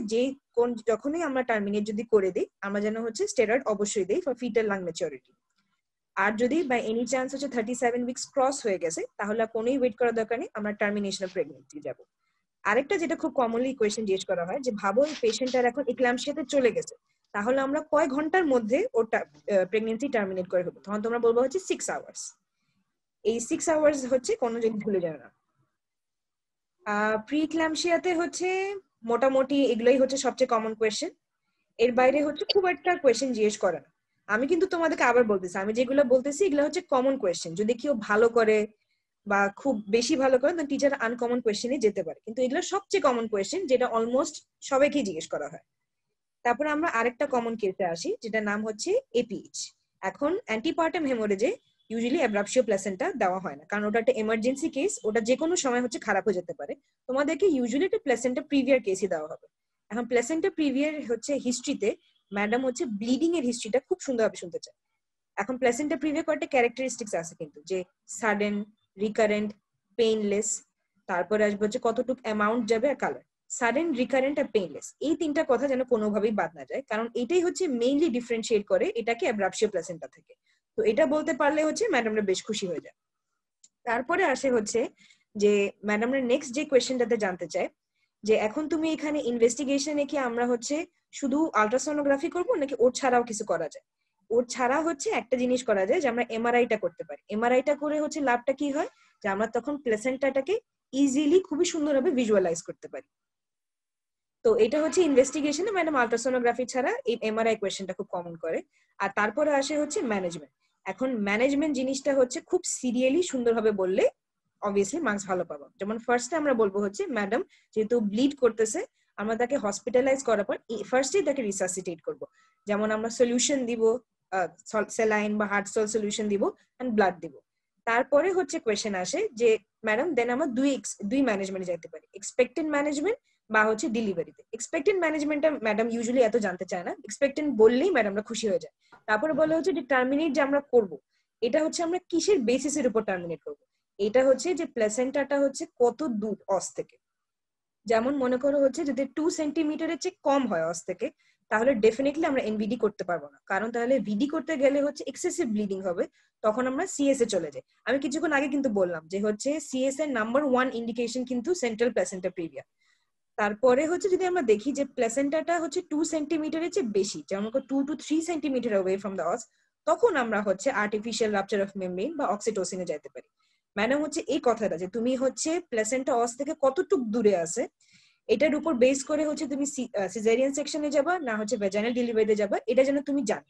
যখনই আমরা টার্মিনেট যদি করে দিই আমরা যেন হচ্ছে স্টেরয়েড অবশ্যই দিই ফর ফিটাল লাং ম্যাচুরিটি। আর যদি বাই এনি চান্স হচ্ছে 37 উইকস ক্রস হয়ে গেছে তাহলে কোনোই ওয়েট করার দরকার নেই, আমরা টার্মিনেশন অফ প্রেগন্যান্সি যাব। আরেকটা যেটা খুব কমনলি কোয়েশ্চেন জিজ্ঞেস করা হয় যে ভাবো এই পেশেন্টটার এখন ইক্লাম্পসিয়াতে চলে গেছে, তাহলে আমরা কয় ঘন্টার মধ্যে ওর প্রেগন্যান্সি টার্মিনেট করে ফেলবো, তখন তোমরা বলবো হচ্ছে 6 আওয়ার্স। এই 6 আওয়ার্স হচ্ছে কোনো জিনিস ভুলে যাবে না। প্রিক্লাম্পসিয়াতে হচ্ছে মোটামুটি এগুলোই হচ্ছে সবচেয়ে কমন কোয়েশ্চেন, এর বাইরে হচ্ছে খুব একটা কোয়েশ্চেন জিজ্ঞেস করে না। আমি কিন্তু তোমাদেরকে আবার বলতেছি, আমি যেগুলো বলতেছি এগুলো হচ্ছে কমন কোয়েশ্চেন, যদি কেউ ভালো করে বা খুব বেশি ভালো করে তখন টিচার আনকমন কোয়েশ্চেনে যেতে পারে, কিন্তু এগুলো সবচেয়ে কমন কোয়েশ্চেন যেটা অলমোস্ট সবাইকেই জিজ্ঞেস করা হয়। তারপরে আমরা আরেকটা কমন কেসে আসি যেটা নাম হচ্ছে এপিএইচ। এখন অ্যান্টিপার্টাম হেমোরেজে ইউজুয়ালি অ্যাব্রাপশিও প্লেসেন্টা দেওয়া হয় না, কারণ ওটা একটা এমার্জেন্সি কেস, ওটা যে কোনো সময় হচ্ছে খারাপ হয়ে যেতে পারে। তোমাদেরকে ইউজুয়ালি একটা প্লেসেন্টা প্রিভিয়ার কেসই দেওয়া হবে। এখন প্লেসেন্টা প্রিভিয়ার হচ্ছে হিস্ট্রিতে ম্যাডাম হচ্ছে ব্লিডিং এর হিস্ট্রিটা খুব সুন্দরভাবে শুনতে চায়। এখন প্লেসেন্টা প্রিভিয়ার কয়েকটা ক্যারেক্টারিস্টিক্স আছে কিন্তু, যে সাডেন, রিকারেন্ট, পেইনলেস, তারপরে আসবে হচ্ছে কতটুকু অ্যামাউন্ট যাবে আর কালার। সাডেন, রিকারেন্ট আর পেইনলেস এই তিনটা কথা যেন কোনোভাবেই বাদ না যায়, কারণ এটাই হচ্ছে মেইনলি ডিফারেন্সিয়েট করে এটাকে অ্যাব্রাপশিও প্লেসেন্টা থেকে। তো এটা বলতে পারলে হচ্ছে ম্যাডামরা বেশ খুশি হয়ে যায়। তারপরে আসে হচ্ছে যে ম্যাডামরা নেক্সট যে কোয়েশ্চেনটাতে জানতে চায় যে এখন তুমি এখানে ইনভেস্টিগেশনে কি আমরা হচ্ছে শুধু আলট্রাসোনোগ্রাফি করবো নাকি ওর ছাড়াও কিছু করা যায়। ওর ছাড়া হচ্ছে একটা জিনিস করা যায় যে আমরা এমআরআইটা করতে পারি। এমআরআইটা করে হচ্ছে লাভটা কি হয় যে আমরা তখন প্লেসেন্টাটাকে ইজিলি খুবই সুন্দরভাবে ভিজুয়ালাইজ করতে পারি। তো এটা হচ্ছে ইনভেস্টিগেশনে ম্যাডাম আলট্রাসোনোগ্রাফি ছাড়া এই এমআরআই কোয়েশ্চেনটা খুব কমন করে। আর তারপরে আসে হচ্ছে ম্যানেজমেন্ট। এখন ম্যানেজমেন্ট জিনিসটা হচ্ছে খুব সিরিয়ালি সুন্দরভাবে বললে অবভিয়াসলি মার্কস ভালো পাবো। যেমন ফার্স্টে আমরা বলবো হচ্ছে ম্যাডাম যেহেতু ব্লিড করতেছে আমরা তাকে হসপিটালাইজ করার পর ফার্স্টেই তাকে রিসাসিটেট করব। যেমন আমরা সলিউশন দিব, স্যালাইন বা হার্ট সল সলিউশন দিব এন্ড ব্লাড দিব। তারপরে হচ্ছে কোয়েশ্চেন আসে যে ম্যাডাম দেন আমরা দুই ম্যানেজমেন্টে যেতে পারি, এক্সপেক্টেন্ট ম্যানেজমেন্ট বা হচ্ছে ডেলিভারিতে। এক্সপেক্টেন্ট ম্যানেজমেন্টটা ম্যাডাম ইউজুয়ালি এত জানতে চায় না, এক্সপেক্টেন্ট বললেই ম্যাডামরা খুশি হয়ে যায়। তারপরে বলা হচ্ছে যে টার্মিনেট যে আমরা করব এটা হচ্ছে আমরা কিসের বেসিসের উপর টার্মিনেট করব। এটা হচ্ছে যে প্লেসেন্টাটা হচ্ছে কত দূর অস থেকে। যেমন মনে করো হচ্ছে যদি 2 সেন্টিমিটারের চেয়ে কম হয় অস থেকে তাহলে ডেফিনেটলি আমরা এনভিডি করতে পারবো না, কারণ তাহলে ভিডি করতে গেলে হচ্ছে এক্সেসিভ ব্লিডিং হবে, তখন আমরা সিএস এ চলে যাই। আমি কিছুক্ষণ আগে কিন্তু বললাম যে হচ্ছে সিএস এর নাম্বার 1 ইন্ডিকেশন কিন্তু সেন্ট্রাল প্লেসেন্টা প্রিভিয়া। তারপরে হচ্ছে যদি আমরা দেখি যে প্লেসেন্টাটা হচ্ছে 2 সেন্টিমিটারের চেয়ে বেশি, যেমন 2 to 3 centimetre away from the অস, তখন আমরা হচ্ছে আর্টিফিশিয়াল রাপচার অফ মেমব্রেন বা অক্সিটোসিনে যেতে পারি। ম্যাডাম হচ্ছে এই কথাটা যে তুমি হচ্ছে প্লেসেন্টা অস থেকে কতটুক দূরে আছে এটার উপর বেস করে হচ্ছে তুমি সিজারিয়ান সেকশনে যাবা না হচ্ছে ভ্যাজাইনাল ডেলিভারিতে যাবা, এটা যেন তুমি জানো।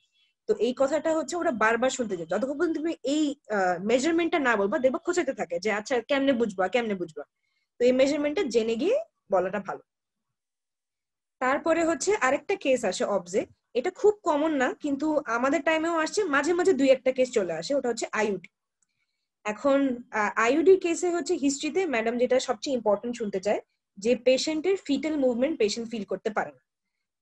তো এই কথাটা হচ্ছে ওরা বারবার শুনতে যায়, যতক্ষণ পর্যন্ত তুমি এই মেজারমেন্টটা না বলবা দেখবা খোঁচাতে থাকে যে আচ্ছা কেমনে বুঝবা কেমনে বুঝবা। তো এই মেজারমেন্টটা জেনে গিয়ে বলাটা ভালো। তারপরে হচ্ছে আরেকটা কেস আসে অবজে, এটা খুব কমন না কিন্তু আমাদের টাইমেও আসছে, মাঝে মাঝে দুই একটা কেস চলে আসে, ওটা হচ্ছে আইইউডি। এখন আইইউডি কেসে হচ্ছে হিস্ট্রিতে ম্যাডাম যেটা সবচেয়ে ইম্পর্টেন্ট শুনতে চায় যে পেশেন্টের ফিটাল মুভমেন্ট পেশেন্ট ফিল করতে পারে না,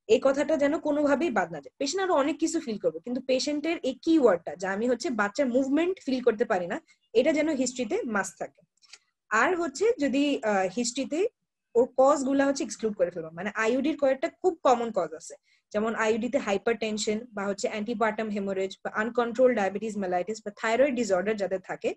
এই কথাটা যেন কোনোভাবেই বাদ না যায়। পেশেন্ট আরো অনেক কিছু ফিল করবে কিন্তু পেশেন্টের এই কি ওয়ার্ডটা যে আমি হচ্ছে বাচ্চার মুভমেন্ট ফিল করতে পারি না, এটা যেন হিস্ট্রিতে মাস্ট থাকে। আর হচ্ছে যদি হিস্ট্রিতে ওর কজ গুলা হচ্ছে এক্সক্লুড করে ফেলবো, মানে আইইউডির কয়েকটা খুব কমন কজ আছে, যেমন আইইউডিতে হাইপার টেনশন বা হচ্ছে অ্যান্টিপার্টাম হেমোরেজ বা আনকন্ট্রোল ডায়াবেটিস মেলাইটিস বা থাইরয়েড ডিসঅর্ডার যাদের থাকে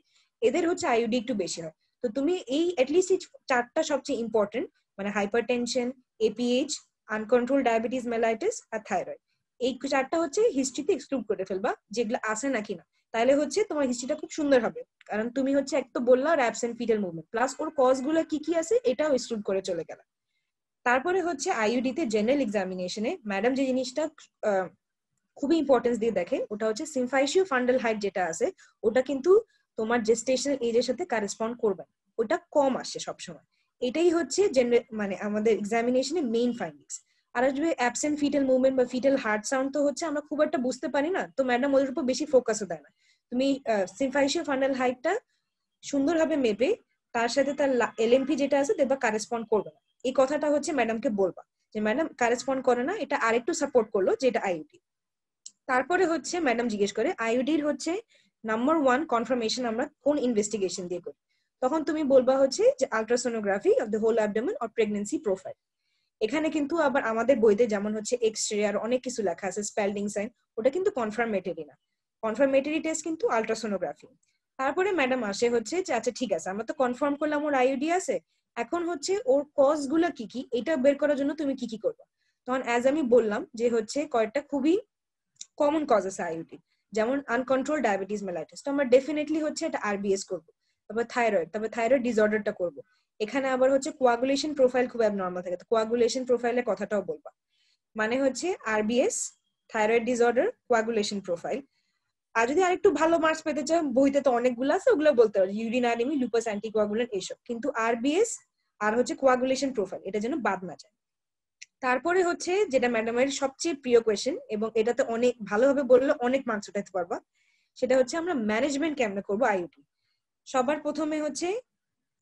এদের হচ্ছে আইইউডি একটু বেশি হয়। তো তুমি এই অ্যাটলিস্ট এই চারটা সবচেয়ে ইম্পর্টেন্ট, মানে hypertension, APH, uncontrol diabetes mellitus আর থাইরয়েড, এই চারটা হচ্ছে হিস্ট্রিতে এক্সক্লুড করে ফেলবা যেগুলো আছে নাকি না, তাহলে হচ্ছে তোমার হিস্ট্রিটা খুব সুন্দর হবে। কারণ তুমি হচ্ছে এক তো বললা অ্যাবসেন্ট ফিটাল মুভমেন্ট প্লাস ওর কজ গুলো কি কি আছে এটাও এক্সক্লুড করে চলে গেল। তারপরে হচ্ছে আইইউডি তে জেনারেল এক্সামিনেশনে ম্যাডাম যে জিনিসটা খুবই ইম্পর্টেন্স দিয়ে দেখে ওটা হচ্ছে সিম্ফাইসিও ফান্ডাল হাইট যেটা আছে ওটা কিন্তু তোমার জেস্টেশনাল এজের সাথে কারেসপন্ড করবে, ওটা কম আসে সবসময়। এটাই হচ্ছে মানে আমাদের এক্সামিনেশনে মেইন ফাইন্ডিংস। আর আসবে অ্যাবসেন্ট ফিটাল মুভমেন্ট বা ফিটাল হার্ট সাউন্ড, তো হচ্ছে আমরা খুব একটা বুঝতে পারি না, তো ম্যাডাম ওদের উপর বেশি ফোকাসও দেয় না। তুমি সিম্ফাইসিও ফান্ডাল হাইটটা সুন্দরভাবে মেপে তার সাথে তার এলএমপি যেটা আছে দেখবা কারেসপন্ড করবে না, এই কথাটা হচ্ছে ম্যাডামকে বলবা যে ম্যাডাম কারেসপন্ড করে না, এটা আরেকটু সাপোর্ট করলো যেটা আইইউডি। তারপরে হচ্ছে ম্যাডাম জিজ্ঞেস করে আইইউডির হচ্ছে নাম্বার 1 কনফার্মেশন আমরা কোন ইনভেস্টিগেশন দিয়ে করি, তখন তুমি বলবা হচ্ছে যে ultrasonography of the whole abdomen or pregnancy profile. এখানে কিন্তু আবার আমাদের বইতে যেমন হচ্ছে এক্স-রে আর অনেক কিছু লেখা আছে স্পেলডিং সাইন, ওটা কিন্তু কনফার্মেটরি না, কনফার্মেটরি টেস্ট কিন্তু আলট্রাসোনোগ্রাফি। তারপরে ম্যাডাম আসে হচ্ছে যে আচ্ছা ঠিক আছে আমরা তো কনফার্ম করলাম ওর আইইউডি আছে, এখন হচ্ছে ওর কজ গুলা কি কি এটা বের করার জন্য তুমি কি কি করবে। তখন অ্যাজ আমি বললাম যে হচ্ছে কয়েকটা খুবই কমন কজ আছে আইইউডি, যেমন আনকন্ট্রোল ডায়াবেটিস মেলাইটিস, তো আমরা ডেফিনেটলি হচ্ছে এটা আরবিএস করবো। তারপর থাইরয়েড ডিসঅর্ডারটা করবো। এখানে আবার হচ্ছে কোয়াগুলেশন প্রোফাইল খুব অ্যাবনর্মাল থাকে, তো কোয়াগুলেশন প্রোফাইলের কথাটাও বলবা, মানে হচ্ছে RBS, thyroid disorder, coagulation profile. আর যদি আরেকটু ভালো মার্কস পেতে চাও বইতে তো অনেকগুলো আছে ওগুলো বলতে পারো, ইউরিন অ্যানিমি, লুপাস অ্যান্টিকোয়াগুলেন্ট এইসব, কিন্তু আরবিএস আর হচ্ছে কোয়াগুলেশন প্রোফাইল এটা যেন বাদ না যায়। তারপরে হচ্ছে যেটা ম্যাডামের সবচেয়ে প্রিয় কোয়েশ্চেন এবং এটাতে অনেক ভালোভাবে বললে অনেক মার্কস উঠাতে পারবা, সেটা হচ্ছে আমরা ম্যানেজমেন্ট কেমনে করবো আইইউডি। সবার প্রথমে হচ্ছে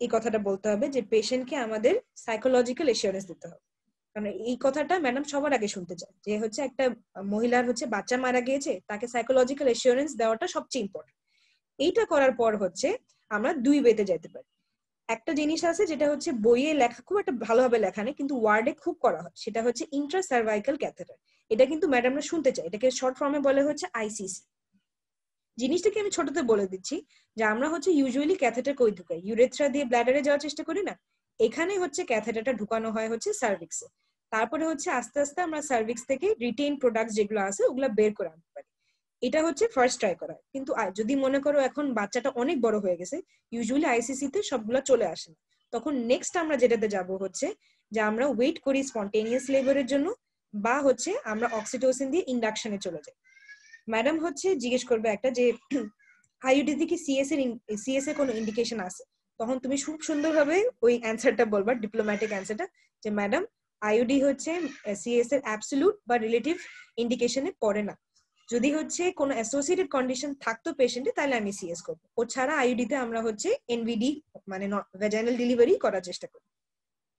এই কথাটা বলতে হবে যে পেশেন্টকে আমাদের সাইকোলজিক্যাল এসিওরেন্স দিতে হবে, কারণ এই কথাটা ম্যাডাম সবার আগে শুনতে চায় যে হচ্ছে একটা মহিলার হচ্ছে বাচ্চা মারা গিয়েছে তাকে সাইকোলজিক্যাল এসিওরেন্স দেওয়াটা সবচেয়ে ইম্পর্টেন্ট। এইটা করার পর হচ্ছে আমরা দুই ওয়েতে যেতে পারি। একটা জিনিস আছে যেটা হচ্ছে বইয়ে লেখা খুব একটা ভালোভাবে লেখা নেই কিন্তু ওয়ার্ডে খুব করা হয়, সেটা হচ্ছে ইন্ট্রা সার্ভাইকাল ক্যাথেটার। এটা কিন্তু ম্যাডামরা শুনতে চাই, এটাকে শর্ট ফর্মে বলে হচ্ছে আইসিসি। জিনিসটাকে আমি ছোটতে বলে দিচ্ছি যে আমরা হচ্ছে ইউজুয়ালি ক্যাথেটার কই ঢুকাই, ইউরেথ্রা দিয়ে ব্ল্যাডারে যাওয়ার চেষ্টা করি না, এখানে হচ্ছে ক্যাথেটারটা ঢুকানো হয় হচ্ছে সার্ভিক্সে। তারপরে হচ্ছে আস্তে আস্তে আমরা সার্ভিক্স থেকে রিটেইন প্রোডাক্ট যেগুলো আছে ওগুলো বের করে আনতে পারি। এটা হচ্ছে ফার্স্ট ট্রাই করা, কিন্তু যদি মনে করো এখন বাচ্চাটা অনেক বড় হয়ে গেছে, ইউজুয়ালি আইসিসি তে সবগুলো চলে আসে না, তখন নেক্সট আমরা যেটাতে যাব হচ্ছে যে আমরা ওয়েট করি স্পন্টেনিয়াস লেবারের জন্য বা হচ্ছে আমরা অক্সিটোসিন দিয়ে ইন্ডাকশনে চলে যাই। ম্যাডাম হচ্ছে জিজ্ঞেস করবে একটা যে আইইউডি থেকে সিএস এর কোনো ইন্ডিকেশন আছে, তখন তুমি খুব সুন্দরভাবে ওই অ্যান্সারটা বলবা, ডিপ্লোম্যাটিক অ্যান্সারটা, যে ম্যাডাম আইইউডি হচ্ছে সিএস এর অ্যাবসলিউট বা রিলেটিভ ইন্ডিকেশনে পড়ে না, যদি হচ্ছে কোনো অ্যাসোসিয়েটেড কন্ডিশন থাকতো পেশেন্টে তাহলে আমি সিএস করবো, ও ছাড়া আইইউডি তে আমরা হচ্ছে এনভিডি মানে ভ্যাজাইনাল ডেলিভারি করার চেষ্টা করি।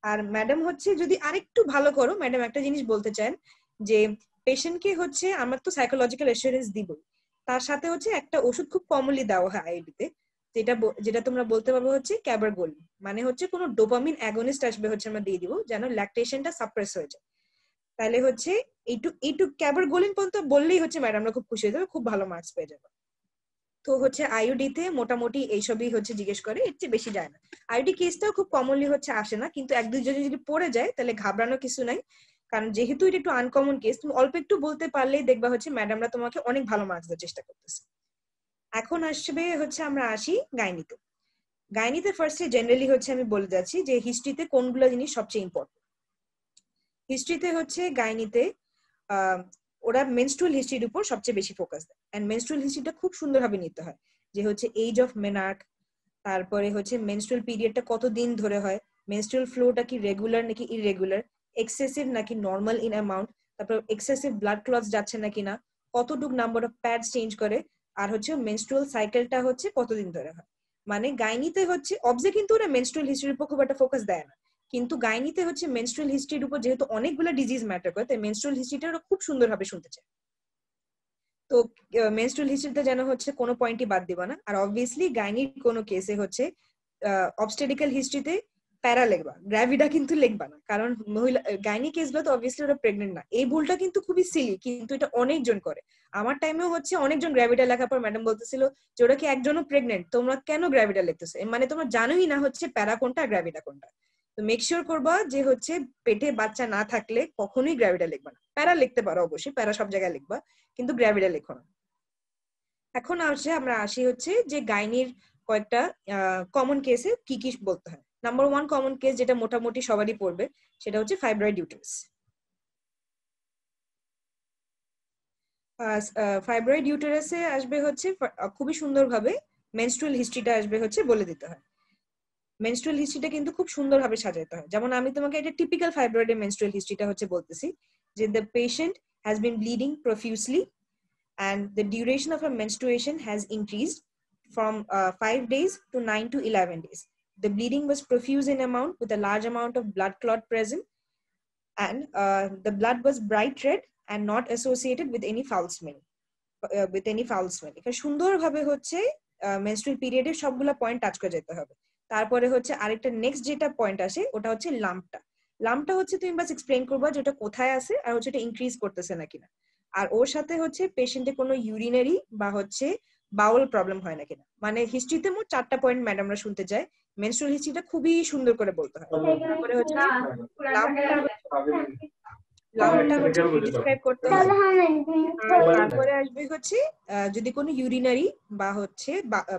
আর ম্যাডাম হচ্ছে যদি আরেকটু ভালো করো, ম্যাডাম একটা জিনিস বলতে চান যে পেশেন্টকে হচ্ছে আমরা তো সাইকোলজিক্যাল অ্যাসুরেন্স দিবই, তার সাথে হচ্ছে একটা ওষুধ খুব কমনলি দেওয়া হয় আইডিতে, যেটা যেটা তোমরা বলতে পারবো হচ্ছে ক্যাবারগোলিন, মানে হচ্ছে কোনো ডোপামিন অ্যাগনিস্ট আসবে হচ্ছে আমরা দিয়ে দিব যেন ল্যাকটেশনটা সাপ্রেস হয়ে যায়। তাহলে হচ্ছে এইটু ক্যাবারগোলিন পর্যন্ত বললেই হচ্ছে ম্যাডামরা খুব খুশি হয়ে যাবে, খুব ভালো মার্কস পেয়ে যাবে। তো হচ্ছে আইইউডি তে মোটামুটি এইসবই হচ্ছে জিজ্ঞেস করে, এর চেয়ে বেশি যায় না। আইইউডি কেসটাও খুব কমনলি হচ্ছে আসে না, কিন্তু এক দুইজন যদি পড়ে যায় তাহলে ঘাবড়ানোর কিছু নাই, কারণ যেহেতু এটা একটু আনকমন কেস, তুমি অল্প একটু বলতে পারলেই দেখবা হচ্ছে ম্যাডামরা তোমাকে অনেক ভালো মার্কস দেওয়ার চেষ্টা করতেছে। এখন আসবে হচ্ছে আমরা আসি গাইনিতে। গাইনিতে ফার্স্টে জেনারেলি হচ্ছে আমি বলে যাচ্ছি যে হিস্ট্রিতে কোনগুলো জিনিস সবচেয়ে ইম্পর্টেন্ট। হিস্ট্রিতে হচ্ছে গাইনিতে ওরা মেনস্ট্রুয়াল হিস্ট্রির উপর সবচেয়ে বেশি ফোকাস দেয়, এন্ড মেনস্ট্রুয়াল হিস্ট্রিটা খুব সুন্দরভাবে নিতে হয়, যে হচ্ছে এজ অফ মেনার্ক, তারপরে হচ্ছে মেনস্ট্রুয়াল পিরিয়ডটা কতদিন ধরে হয়, মেনস্ট্রুয়াল ফ্লোটা কি রেগুলার নাকি ইররেগুলার, এক্সেসিভ নাকি নর্মাল ইন অ্যামাউন্ট, তারপর এক্সেসিভ ব্লাড ক্লটস যাচ্ছে নাকি না, কতটুক নাম্বার অফ প্যাডস চেঞ্জ করে, আর হচ্ছে মেনস্ট্রুয়াল সাইকেলটা হচ্ছে কতদিন ধরে হয়। মানে গাইনিতে হচ্ছে অবজে কিন্তু ওরা মেনস্ট্রুয়াল হিস্ট্রির উপর খুব একটা ফোকাস দেয় না, কিন্তু গাইনিতে হচ্ছে মেনস্ট্রুয়াল হিস্ট্রির উপর যেহেতু অনেকগুলো ডিজিজ ম্যাটার করে, তাই মেনস্ট্রুয়াল হিস্ট্রিটা ওরা খুব সুন্দরভাবে শুনতে চায়। তো মেনস্ট্রুয়াল হিস্ট্রিতে যেন হচ্ছে কোনো পয়েন্টই বাদ দিবা না। আর অবভিয়াসলি গাইনির কোনো কেসে হচ্ছে অবস্টেটিক্যাল হিস্ট্রিতে প্যারা লিখবা, গ্র্যাভিডা কিন্তু লিখবা না, কারণ মহিলা গাইনি কেসগুলো তো অবভিয়াসলি ওরা প্রেগনেন্ট না। এই ভুলটা কিন্তু খুবই সিলি, কিন্তু এটা অনেকজন করে। আমার টাইমেও হচ্ছে অনেকজন গ্র্যাভিডা লেখার পর ম্যাডাম বলতেছিল যে ওরা কি একজনও প্রেগনেন্ট, তোমরা কেন গ্র্যাভিডা লিখতেছো, মানে তোমরা জানোই না হচ্ছে প্যারা কোনটা গ্র্যাভিডা কোনটা। তো মেক শিওর করবা যে হচ্ছে পেটে বাচ্চা না থাকলে কখনোই গ্র্যাভিডা লিখবা না। প্যারা লিখতে পারো অবশ্যই, প্যারা সব জায়গায় লিখবা, কিন্তু গ্র্যাভিডা লিখো না। এখন আমরা আসি হচ্ছে যে গাইনির কয়েকটা কমন কেসে কি কি বলতে হয়। নাম্বার 1 কমন কেস যেটা মোটামুটি সবারই পড়বে, সেটা হচ্ছে ফাইব্রয়েড ইউটেরাস। ফাইব্রয়েড ইউটেরাসে আসবে হচ্ছে খুবই সুন্দরভাবে মেনস্ট্রুয়াল হিস্ট্রিটা আসবে হচ্ছে বলে দিতে হয়। মেনস্ট্রুয়াল হিস্ট্রিটা কিন্তু খুব সুন্দরভাবে সাজাতে হয়। যেমন আমি তোমাকে একটা টিপিক্যাল ফাইব্রয়েডের মেনস্ট্রুয়াল হিস্ট্রিটা হচ্ছে বলতেছি, যে the patient has been bleeding profusely and the duration of her menstruation has increased from 5 days to 9 to 11 days. The bleeding was profuse in amount with a large amount of blood clot present, and the blood was bright red and not associated with any foul smell. এখানে সুন্দরভাবে হচ্ছে menstrual পিরিয়ডের সবগুলা point touch করে যেতে হবে। তারপরে হচ্ছে আরেকটা নেক্সট যেটা পয়েন্ট আসে ওটা হচ্ছে লাম্পটা। লাম্পটা হচ্ছে তুমি বাস এক্সপ্লেইন করবা যে ওটা কোথায় আছে আর হচ্ছে এটা ইনক্রিজ করতেছে নাকি না, আর ওর সাথে হচ্ছে পেশেন্টের কোনো ইউরিনারি বা হচ্ছে বাউল প্রবলেম হয় না কিনা। মানে হিস্ট্রিতে মোট 4টা পয়েন্ট ম্যাডামরা শুনতে চায়, মেনস্ট্রুয়াল হিস্ট্রিটা খুবই সুন্দর করে বলতে হয়। তারপরে হচ্ছে লাম্পটা হচ্ছে ডিসক্রাইব করতে হয়। তারপরে আসবে হচ্ছে যদি কোনো ইউরিনারি বা হচ্ছে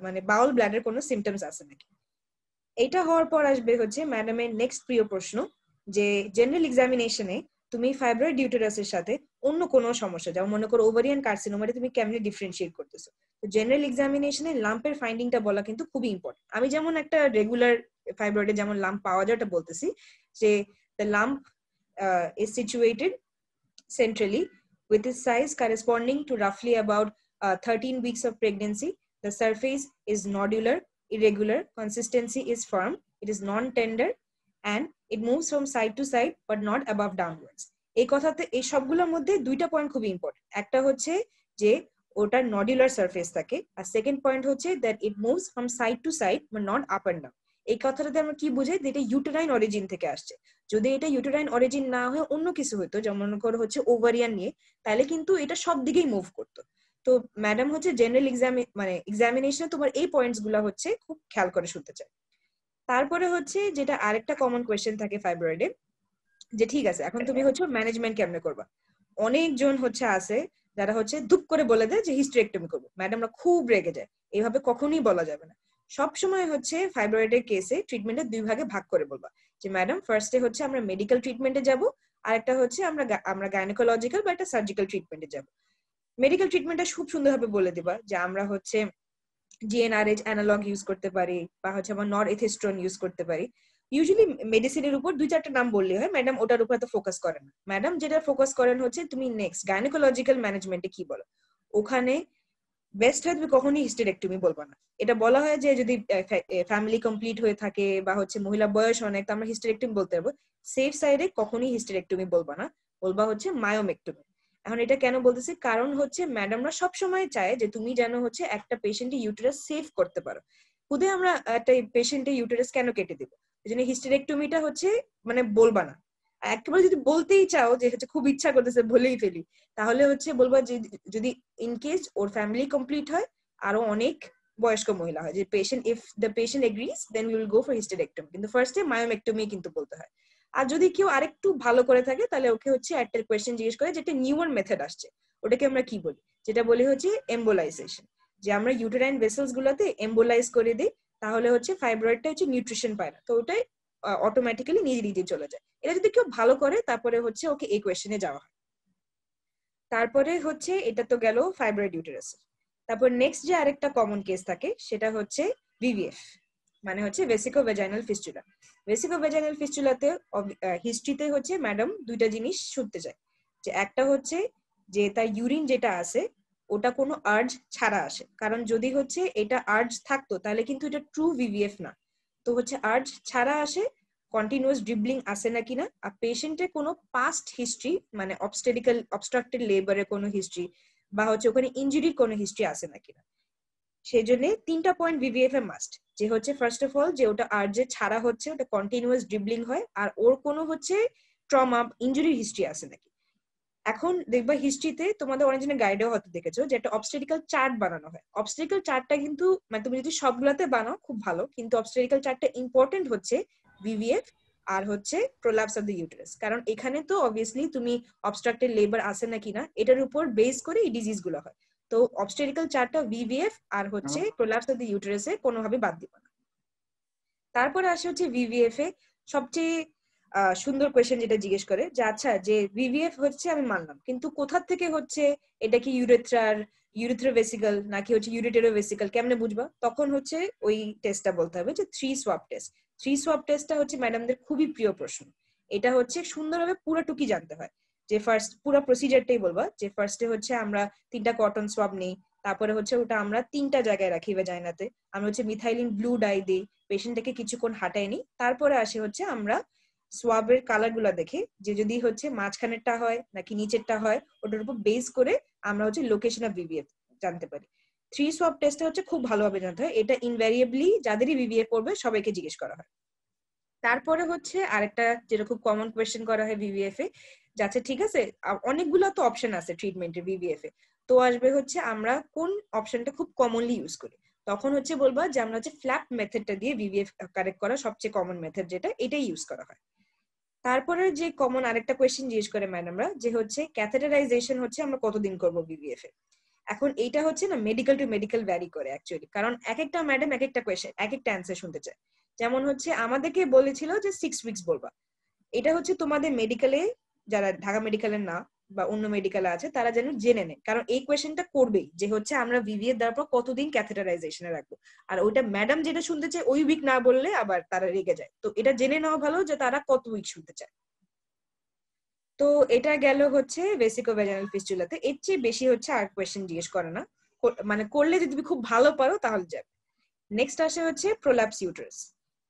মানে বাউল ব্লাডের কোনো সিমটমস আছে নাকি। এটা হওয়ার পর আসবে হচ্ছে ম্যাডামের নেক্সট প্রিয় প্রশ্ন, যে জেনারেল এক্সামিনেশনে তুমি ফাইব্রয়েড ইউটেরাসের সাথে অন্য কোনো সমস্যা, যেমন মনে করো ওভারিয়ান কার্সিনোমাটা তুমি কেমনে ডিফারেন্সিয়েট করতেছো। তো জেনারেল এক্সামিনেশনে লাম্পের ফাইন্ডিংটা বলা কিন্তু খুবই ইম্পর্টেন্ট। আমি যেমন একটা রেগুলার ফাইব্রয়েডে যেমন লাম্প পাওয়া যায় ওটা বলতেছি, যে the lump is situated centrally with its size corresponding to roughly about 13 weeks of pregnancy. The surface is nodular, irregular, consistency is firm, it is non-tender, and it moves from side to side but not above downwards. এই কথাতে এই সবগুলোর মধ্যে দুইটা point খুব important. একটা হচ্ছে যে ওটার নডুলার সারফেস থাকে, আর সেকেন্ড পয়েন্ট হচ্ছে that it moves from side to side but not up and down. এই কথাটাতে আমরা কি বুঝাই, যে এটা ইউটেরাইন অরিজিন থেকে আসছে। যদি এটা ইউটেরাইন অরিজিন না হয়ে অন্য কিছু হতো, যেমন মনে করো হচ্ছে ওভারিয়ান নিয়ে, তাহলে কিন্তু এটা সব দিকেই মুভ করতো। তো ম্যাডাম হচ্ছে জেনারেল এক্সামিনেশনে তোমার এই পয়েন্টস গুলা হচ্ছে খুব খেয়াল করে শুনতে চায়। তারপরে হচ্ছে যেটা আরেকটা কমন কোয়েশ্চেন থাকে ফাইব্রয়েডে, যে ঠিক আছে এখন তুমি হচ্ছে ম্যানেজমেন্ট কেমনে করবা। অনেকজন হচ্ছে আছে যারা হচ্ছে ধুপ করে বলে দেয় যে হিস্টেরেক্টমি করবো, ম্যাডামরা খুব রেগে যায়। এইভাবে কখনোই বলা যাবে না। সবসময় হচ্ছে ফাইব্রয়েডের কেসে ট্রিটমেন্টের 2 ভাগে ভাগ করে বলবা, যে ম্যাডাম ফার্স্টে হচ্ছে আমরা মেডিকেল ট্রিটমেন্টে যাব, আর একটা হচ্ছে আমরা গাইনোকোলজিক্যাল বা একটা সার্জিক্যাল ট্রিটমেন্টে যাব। মেডিকেল ট্রিটমেন্টটা খুব সুন্দরভাবে বলে দিবা যে আমরা হচ্ছে জিএনআরএইচ অ্যানালগ ইউজ করতে পারি, বা হচ্ছে আমরা নরএথিস্ট্রন ইউজ করতে পারি। ইউজুয়ালি মেডিসিনের উপর 2-4টা নাম বললে হয়, ম্যাডাম ওটার উপর তো ফোকাস করেন না। ম্যাডাম যেটা ফোকাস করেন হচ্ছে তুমি নেক্সট গাইনোকোলজিক্যাল ম্যানেজমেন্টে কি বলো। ওখানে বেস্ট হয় তুমি কখনোই হিস্টেরেক্টমি বলবা না। এটা বলা হয় যে যদি ফ্যামিলি কমপ্লিট হয়ে থাকে বা হচ্ছে মহিলা বয়স অনেক, তো আমরা হিস্টেরেক্টমি বলতে পারবো। সেফ সাইডে কখনোই হিস্টেরেক্টমি বলবা না, বলবা হচ্ছে মায়োমেক্টমি। এখন এটা কেন বলতেছি, কারণ হচ্ছে ম্যাডামরা সবসময় চায় যে তুমি যেন হচ্ছে একটা পেশেন্টের ইউটেরাস সেভ করতে পারো। খুদে আমরা একটা পেশেন্টের ইউটেরাস কেন কেটে দিব, এই জন্য হিস্টেরেক্টমিটা হচ্ছে মানে বলবা না। একেবারে যদি বলতেই চাও যে হচ্ছে খুব ইচ্ছা করতেছে বলেই ফেলি, তাহলে হচ্ছে বলবা যে যদি ইন কেস ওর ফ্যামিলি কমপ্লিট হয় আরো অনেক বয়স্ক মহিলা হয়, যে patient if the patient agrees then we will go for hysterectomy, কিন্তু ফার্স্টে মায়োমেক্টমি কিন্তু বলতে হয়। আর যদি কেউ আরেকটু ভালো করে থাকে তাহলে ওকে হচ্ছে একটা কোয়েশ্চেন জিজ্ঞেস করে, যেটা নিউয়ার মেথড আসছে, ওটাকে আমরা কি বলি, যেটা বলি হচ্ছে এম্বোলাইজেশন, যে আমরা ইউটেরাইন ভেসেলস গুলোতে এম্বোলাইজ করে দিই, তাহলে হচ্ছে ফাইব্রয়েডটা হচ্ছে নিউট্রিশন পায় না, তো ওটাই অটোমেটিক্যালি নিজে নিজে চলে যায়। এটা যদি কেউ ভালো করে তারপরে হচ্ছে ওকে এই কোয়েশ্চেনে যাওয়া হয়। তারপরে হচ্ছে এটা তো গেল ফাইব্রয়েড ইউটেরাস। তারপর নেক্সট যে আরেকটা কমন কেস থাকে সেটা হচ্ছে ভিভিএফ, মানে হচ্ছে ভেসিকো ভেজাইনাল ফিস্টুলা। ভেসিকো ভেজাইনাল ফিস্টুলাতে হিস্ট্রিতে হচ্ছে ম্যাডাম দুইটা জিনিস শুনতে চায়, যে একটা হচ্ছে যে তার ইউরিন যেটা আছে ওটা কোনো আর্জ ছাড়া আসে, কারণ যদি হচ্ছে এটা আর্জ থাকতো তাহলে কিন্তু এটা ট্রু ভিভিএফ না, তো হচ্ছে আর্জ ছাড়া আসে, কন্টিনিউয়াস ড্রিবলিং আসে না কিনা, আর পেশেন্টের কোনো পাস্ট হিস্ট্রি মানে অবস্ট্রাক্টেড লেবারের কোনো হিস্ট্রি বা হচ্ছে ওখানে ইনজুরির কোনো হিস্ট্রি আসে না কিনা। সেই জন্য 3টা পয়েন্ট ভিভিএফ এ মাস্ট, যে হচ্ছে ফার্স্ট অফ অল যে ওটা আর্জে ছাড়া হচ্ছে, ওটা কন্টিনিউয়াস ড্রিবলিং হয়, আর ওর কোনো হচ্ছে ট্রমা ইনজুরির হিস্ট্রি আছে নাকি। এখন দেখবা হিস্ট্রিতে তোমাদের অনেকজনের গাইডেও হয়তো দেখেছো যে একটা অবস্টেটিক্যাল চার্ট বানানো হয়। অবস্টেটিক্যাল চার্টটা কিন্তু মানে তুমি যদি সবগুলাতে বানাও খুব ভালো, কিন্তু অবস্টেটিক্যাল চার্টটা ইম্পর্টেন্ট হচ্ছে ভিভিএফ আর হচ্ছে প্রোল্যাপস অফ দ্য ইউটেরাস, কারণ এখানে তো অবভিয়াসলি তুমি অবস্ট্রাক্টেড লেবার আছে নাকি না এটার উপর বেস করে এই ডিজিজ গুলো হয়, তো অবস্টেটিক্যাল চার্টটা ভিভিএফ আর হচ্ছে প্রোল্যাপস অফ দ্য ইউটেরাসে কোনোভাবে বাদ দিবা না। তারপরে আসে হচ্ছে ভিভিএফ এ সবচেয়ে সুন্দর কোয়েশ্চেন যেটা জিজ্ঞেস করে, যে আচ্ছা যে ভিভিএফ হচ্ছে আমি মানলাম, কিন্তু কোথা থেকে হচ্ছে, এটা কি ইউরেথ্রোভেসিকল নাকি হচ্ছে ইউরেটেরোভেসিকল, কেমনে বুঝবা? তখন হচ্ছে ওই টেস্টটা বলতে হবে যে 3 সোয়াব টেস্ট। 3 সোয়াব টেস্টটা হচ্ছে ম্যাডামদের খুবই প্রিয় প্রশ্ন, এটা হচ্ছে সুন্দরভাবে পুরোটুকি জানতে হয়। যে ফার্স্ট পুরো প্রসিজারটাই বলবা, যে ফার্স্টে হচ্ছে আমরা 3টা কটন সোয়াব নেই, তারপরে হচ্ছে ওটা আমরা 3টা জায়গায় রাখি ভেজাইনাতে, আমরা হচ্ছে মিথাইলিন ব্লু ডাই দিই, পেশেন্টটাকে কিছুক্ষণ হাঁটাই নি, তারপরে আসে হচ্ছে আমরা সোয়াবের কালার গুলা দেখে, যে যদি হচ্ছে মাঝখানেরটা হয় নাকি নিচেরটা হয় ওটার উপর বেস করে আমরা হচ্ছে লোকেশন অফ ভিভিএফ জানতে পারি। 3 সোয়াব টেস্টে হচ্ছে খুব ভালোভাবে জানতে হয়, এটা ইনভ্যারিয়েবলি যাদেরই ভিভিএফ পড়বে সবাইকে জিজ্ঞেস করা হয়। তারপরে হচ্ছে আরেকটা যেটা খুব কমন কোয়েশ্চেন করা হয় ভিভিএফ এ, যাচ্ছে ঠিক আছে অনেকগুলো তো অপশন আছে ট্রিটমেন্টের ভিভিএফ এ, তো আসবে হচ্ছে আমরা কোন অপশনটা খুব কমনলি ইউজ করি, তখন হচ্ছে বলবা যে আমরা হচ্ছে ফ্ল্যাপ মেথডটা দিয়ে ভিভিএফ কারেক্ট করা সবচেয়ে কমন মেথড যেটা, এটাই ইউজ করা হয়। তারপরে যে কমন আরেকটা কোয়েশ্চেন জিজ্ঞেস করে ম্যাডামরা, যে হচ্ছে ক্যাথেটারাইজেশন হচ্ছে আমরা কতদিন করব ভিভিএফ এ। এখন এইটা হচ্ছে না মেডিকেল টু মেডিকেল ভ্যারি করে অ্যাকচুয়ালি, কারণ এক একটা ম্যাডাম এক একটা কোয়েশ্চেন এক একটা অ্যান্সার শুনতে চায়। যেমন হচ্ছে আমাদেরকে বলেছিল যে 6 উইকস বলবা, এটা হচ্ছে তোমাদের মেডিকেলে যারা ঢাকা মেডিকেলের না বা অন্য মেডিকেলে আছে তারা যেন জেনে নেয়, কারণ এই কোয়েশ্চেনটা করবেই যে হচ্ছে আমরা ভিভিএফ দেওয়ার পর কতদিন ক্যাথেটারাইজেশনে রাখবো, আর ওইটা ম্যাডাম যেটা শুনতে চায় ওই উইক না বললে আবার তারা রেগে যায়, তো এটা জেনে নেওয়া ভালো যে তারা কত উইক শুনতে চায়। তো এটা গেল হচ্ছে ভেসিকোভেজাইনাল ফিস্টুলাতে, এর চেয়ে বেশি হচ্ছে আর কোয়েশ্চেন জিজ্ঞেস করে না, মানে করলে যদি তুমি খুব ভালো পারো তাহলে যাবে। নেক্সট আসে হচ্ছে প্রোল্যাপস ইউটেরাস।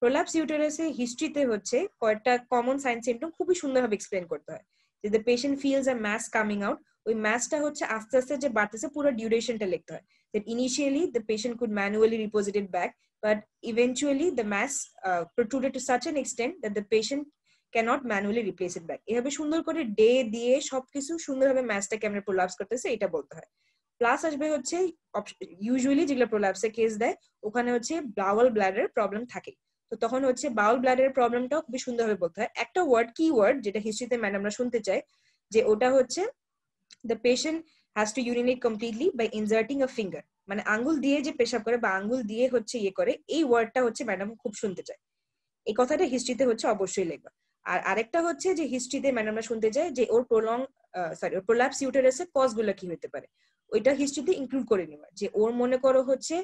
প্রোল্যাপস ইউটেরাসে হিস্ট্রিতে হচ্ছে কয়েকটা কমন সাইন সিম্পটম খুবই সুন্দরভাবে এক্সপ্লেন করতে হয়, যে the patient feels a mass coming out, ওই মাসটা হচ্ছে আস্তে আস্তে যে বাড়তেছে পুরো ডিউরেশনটা লিখতে হয়, that initially the patient could manually reposit it back, but eventually the mass protruded to such an extent that the patient cannot manually replace it back। এভাবে সুন্দর করে ডে দিয়ে সবকিছু সুন্দরভাবে ম্যাসটাকে আমরা প্রোল্যাপস করতেছে এটা বলতে হয়। প্লাস আসবে হচ্ছে ইউজুয়ালি যেগুলো প্রোল্যাপসে কেস দেয় ওখানে হচ্ছে বাউল ব্লাডারের প্রবলেম থাকে, তো তখন হচ্ছে বাউল ব্লাডারের প্রবলেমটাও খুবই সুন্দরভাবে বলতে হয়। একটা ওয়ার্ড কি ওয়ার্ড যেটা হিস্ট্রিতে ম্যাডামরা শুনতে চাই, যে ওটা হচ্ছে the patient has to urinate completely by inserting a finger, মানে আঙ্গুল দিয়ে যে পেশাব করে বা আঙ্গুল দিয়ে হচ্ছে ইয়ে করে, এই ওয়ার্ডটা হচ্ছে ম্যাডাম খুব শুনতে চায়, এই কথাটা হিস্ট্রিতে হচ্ছে অবশ্যই লিখবা। আর আরেকটা হচ্ছে যে হিস্ট্রিতে ম্যাডামরা শুনতে চায় যে ওর ওর প্রোল্যাপস ইউটেরাসের কজ গুলো কি হতে পারে, ওইটা হিস্ট্রিতে ইনক্লুড করে নিবা, যে ওর মনে করো হচ্ছে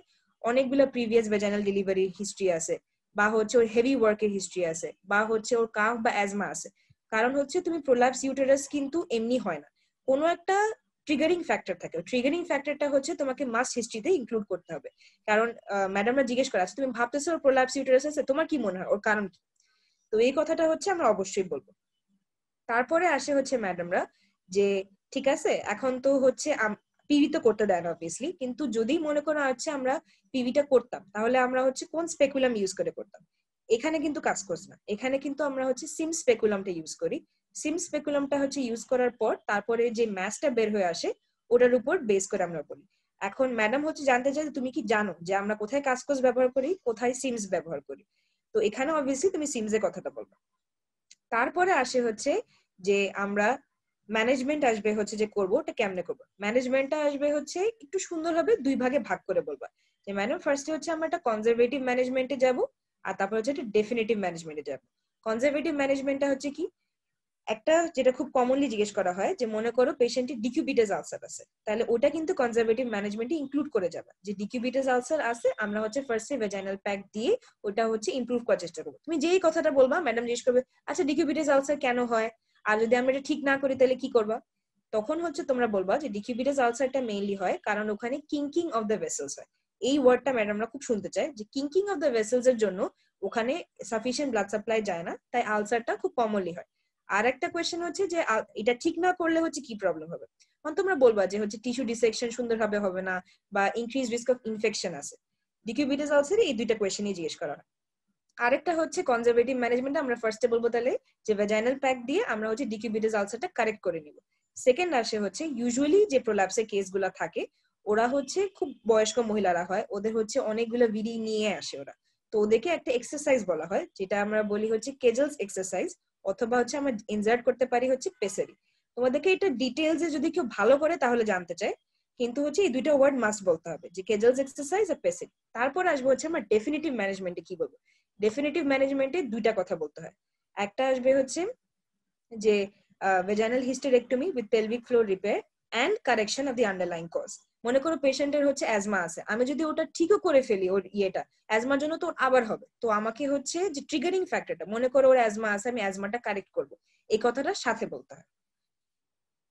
অনেকগুলো প্রিভিয়াস ভ্যাজাইনাল ডেলিভারি হিস্ট্রি আছে, বা হচ্ছে ওর হেভি ওয়ার্কের হিস্ট্রি আছে, বা হচ্ছে ওর কাফ বা অ্যাজমা আছে, কারণ হচ্ছে তুমি প্রোল্যাপস ইউটেরাস কিন্তু এমনি হয় না, কোনো একটা ট্রিগারিং ফ্যাক্টর থাকে, ট্রিগারিং ফ্যাক্টরটা হচ্ছে তোমাকে মাস্ট হিস্ট্রিতে ইনক্লুড করতে হবে, কারণ ম্যাডামরা জিজ্ঞেস করে আছে তুমি ভাবতেছো ওর প্রোল্যাপস ইউটেরাস আছে, তোমার কি মনে হয় ওর কারণ কি, তো এই কথাটা হচ্ছে আমরা অবশ্যই বলবো। তারপরে আসে হচ্ছে ম্যাডামরা যে ঠিক আছে এখন তো হচ্ছে পিভি তো করতে দেয় না অবভিয়াসলি, কিন্তু যদি মনে করা হচ্ছে আমরা পিভিটা করতাম তাহলে আমরা হচ্ছে কোন স্পেকুলাম ইউজ করে করতাম, এখানে কিন্তু কাজ করছে না, এখানে কিন্তু আমরা হচ্ছে সিম স্পেকুলামটা ইউজ করি। সিম স্পেকুলামটা হচ্ছে ইউজ করার পর তারপরে যে ম্যাসটা বের হয়ে আসে ওটার উপর বেস করে আমরা বলি। এখন ম্যাডাম হচ্ছে জানতে চাই তুমি কি জানো যে আমরা কোথায় কাসকস ব্যবহার করি, কোথায় সিমস ব্যবহার করি। তো এখানে অবভিয়াসলি তুমি সিমস এর কথাটা বলবে। তারপরে আসে হচ্ছে যে আমরা ম্যানেজমেন্ট আসবে হচ্ছে যে করবো ওটা কেমনে করবো। ম্যানেজমেন্টটা আসবে হচ্ছে একটু সুন্দরভাবে দুই ভাগে ভাগ করে বলবা যে ম্যাডাম ফার্স্টে হচ্ছে আমরা একটা কনজারভেটিভ ম্যানেজমেন্টে যাব, আর তারপর হচ্ছে একটা ডেফিনেটিভ ম্যানেজমেন্টে যাব। কনজারভেটিভ ম্যানেজমেন্টটা হচ্ছে কি, একটা যেটা খুব কমনলি জিজ্ঞেস করা হয় যে মনে করো পেশেন্টের ডিকিউবিটাস আলসার আছে, তাহলে ওটা কিন্তু কনজারভেটিভ ম্যানেজমেন্টে ইনক্লুড করে যাবে যে ডিকিউবিটাস আলসার আছে, আমরা হচ্ছে ফার্স্টে ভেজাইনাল প্যাক দিয়ে ওটা হচ্ছে ইমপ্রুভ করার চেষ্টা করবো। তুমি যেই কথাটা বলবা ম্যাডাম জিজ্ঞেস করবে আচ্ছা ডিকিউবিটাস আলসার কেন হয়, আর যদি আমরা এটা ঠিক না করি তাহলে কি করবা। তখন হচ্ছে তোমরা বলবা যে ডিকিউবিটাস আলসারটা মেইনলি হয় কারণ ওখানে কিঙ্কিং অফ দ্য ভেসেলস হয়। এই ওয়ার্ডটা ম্যাডামরা খুব শুনতে চায় যে কিঙ্কিং অফ দ্য ভেসেলস এর জন্য ওখানে সাফিসিয়েন্ট ব্লাড সাপ্লাই যায় না, তাই আলসারটা খুব কমনলি হয়। আর একটা কোয়েশ্চেন হচ্ছে যে এটা ঠিক না করলে হচ্ছে কি প্রবলেম হবে। তখন তোমরা বলবা যে হচ্ছে টিস্যু ডিসেকশন সুন্দরভাবে হবে না বা ইনক্রিজ রিস্ক অফ ইনফেকশন আছে। ডিকিউবিটাস আলসারে এই দুইটা কোয়েশ্চেনই জিজ্ঞেস করা হয়। আরেকটা হচ্ছে কনজারভেটিভ ম্যানেজমেন্ট, আমরা ফার্স্টে বলবো তাহলে যে ভ্যাজাইনাল প্যাক দিয়ে আমরা হচ্ছে ডিকিউবিটাস আলসারটা কারেক্ট করে নিব। সেকেন্ড আসে হচ্ছে ইউজুয়ালি যে প্রোল্যাপসের কেসগুলো থাকে ওরা হচ্ছে খুব বয়স্ক মহিলারা হয়, ওদের হচ্ছে অনেকগুলো ভিডি নিয়ে আসে ওরা, তো ওদেরকে একটা এক্সারসাইজ বলা হয় যেটা আমরা বলি হচ্ছে কেজেলস এক্সারসাইজ, অথবা হচ্ছে আমরা ইনসার্ট করতে পারি হচ্ছে পেসেরি। তোমাদেরকে এটা ডিটেইলসে যদি কেউ ভালো করে তাহলে জানতে চায়, কিন্তু হচ্ছে এই দুইটা ওয়ার্ড মাস্ট বলতে হবে যে কেজেলস এক্সারসাইজ আর পেসেরি। তারপর আসবে হচ্ছে আমরা ডেফিনিটিভ ম্যানেজমেন্টে কি বলবো। ডেফিনিটিভ ম্যানেজমেন্টে দুইটা কথা বলতে হয়। একটা আসবে হচ্ছে যে vaginal hysterectomy with pelvic floor repair and correction of the underlying cause. মনে করো পেশেন্টের হচ্ছে অ্যাজমা আছে, আমি যদি ওটা ঠিকও করে ফেলি ওর ইয়েটা অ্যাজমার জন্য তো আবার হবে, তো আমাকে হচ্ছে যে ট্রিগারিং ফ্যাক্টরটা, মনে করো ওর অ্যাজমা আছে আমি অ্যাজমাটা কারেক্ট করব, এই কথাটা সাথে বলতে হয়।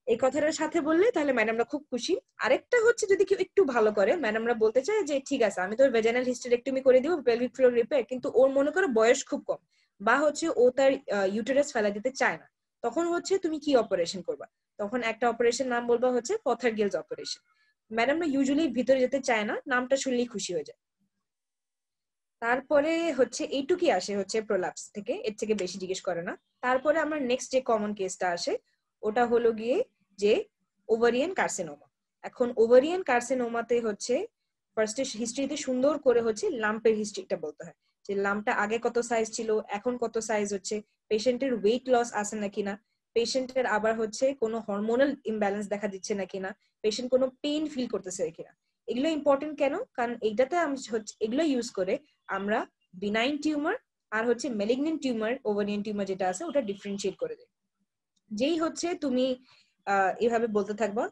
এই কথাটার সাথে বললে তাহলে ম্যাডামরা খুব খুশি। আরেকটা হচ্ছে যদি কেউ একটু ভালো করে ম্যাডামরা বলতে চায় যে ঠিক আছে আমি তোর ভেজাইনাল হিস্টেরেক্টমি করে দিব পেলভিক ফ্লোর রিপেয়ার, কিন্তু ওর মনে করো বয়স খুব কম বা হচ্ছে ও তার ইউটেরাস ফেলা দিতে চায় না, তখন হচ্ছে তুমি কি অপারেশন করবা। তখন একটা অপারেশন নাম বলবা হচ্ছে পথারগিলস অপারেশন। ম্যাডামরা ইউজুয়ালি ভিতরে যেতে চায় না, নামটা শুনলেই খুশি হয়ে যায়। তারপরে হচ্ছে এইটুকুই আসে হচ্ছে প্রোলাপস থেকে, এর থেকে বেশি জিজ্ঞেস করে না। তারপরে আমার নেক্সট যে কমন কেসটা আসে ওটা হলো গিয়ে যে ওভারিয়ান কার্সিনোমা। এখন ওভারিয়ান কার্সিনোমাতে হচ্ছে ফার্স্টে হিস্ট্রিতে সুন্দর করে হচ্ছে লাম্পের হিস্ট্রিটা বলতে হয় যে লাম্পটা আগে কত সাইজ ছিল, এখন কত সাইজ হচ্ছে, পেশেন্টের ওয়েট লস আছে নাকি না, পেশেন্টের আবার হচ্ছে কোনো হরমোনাল ইমব্যালেন্স দেখা দিচ্ছে নাকি না, পেশেন্ট কোনো পেইন ফিল করতেছে কিনা। এগুলো ইম্পর্টেন্ট কেন, কারণ এইটাতে আমি হচ্ছে এগুলো ইউজ করে আমরা বিনাইন টিউমার আর হচ্ছে ম্যালিগন্যান্ট টিউমার ওভারিয়ান টিউমার যেটা আছে ওটা ডিফারেন্সিয়েট করে দেয়। যেই হচ্ছে তুমি এভাবে বলতে থাকবা।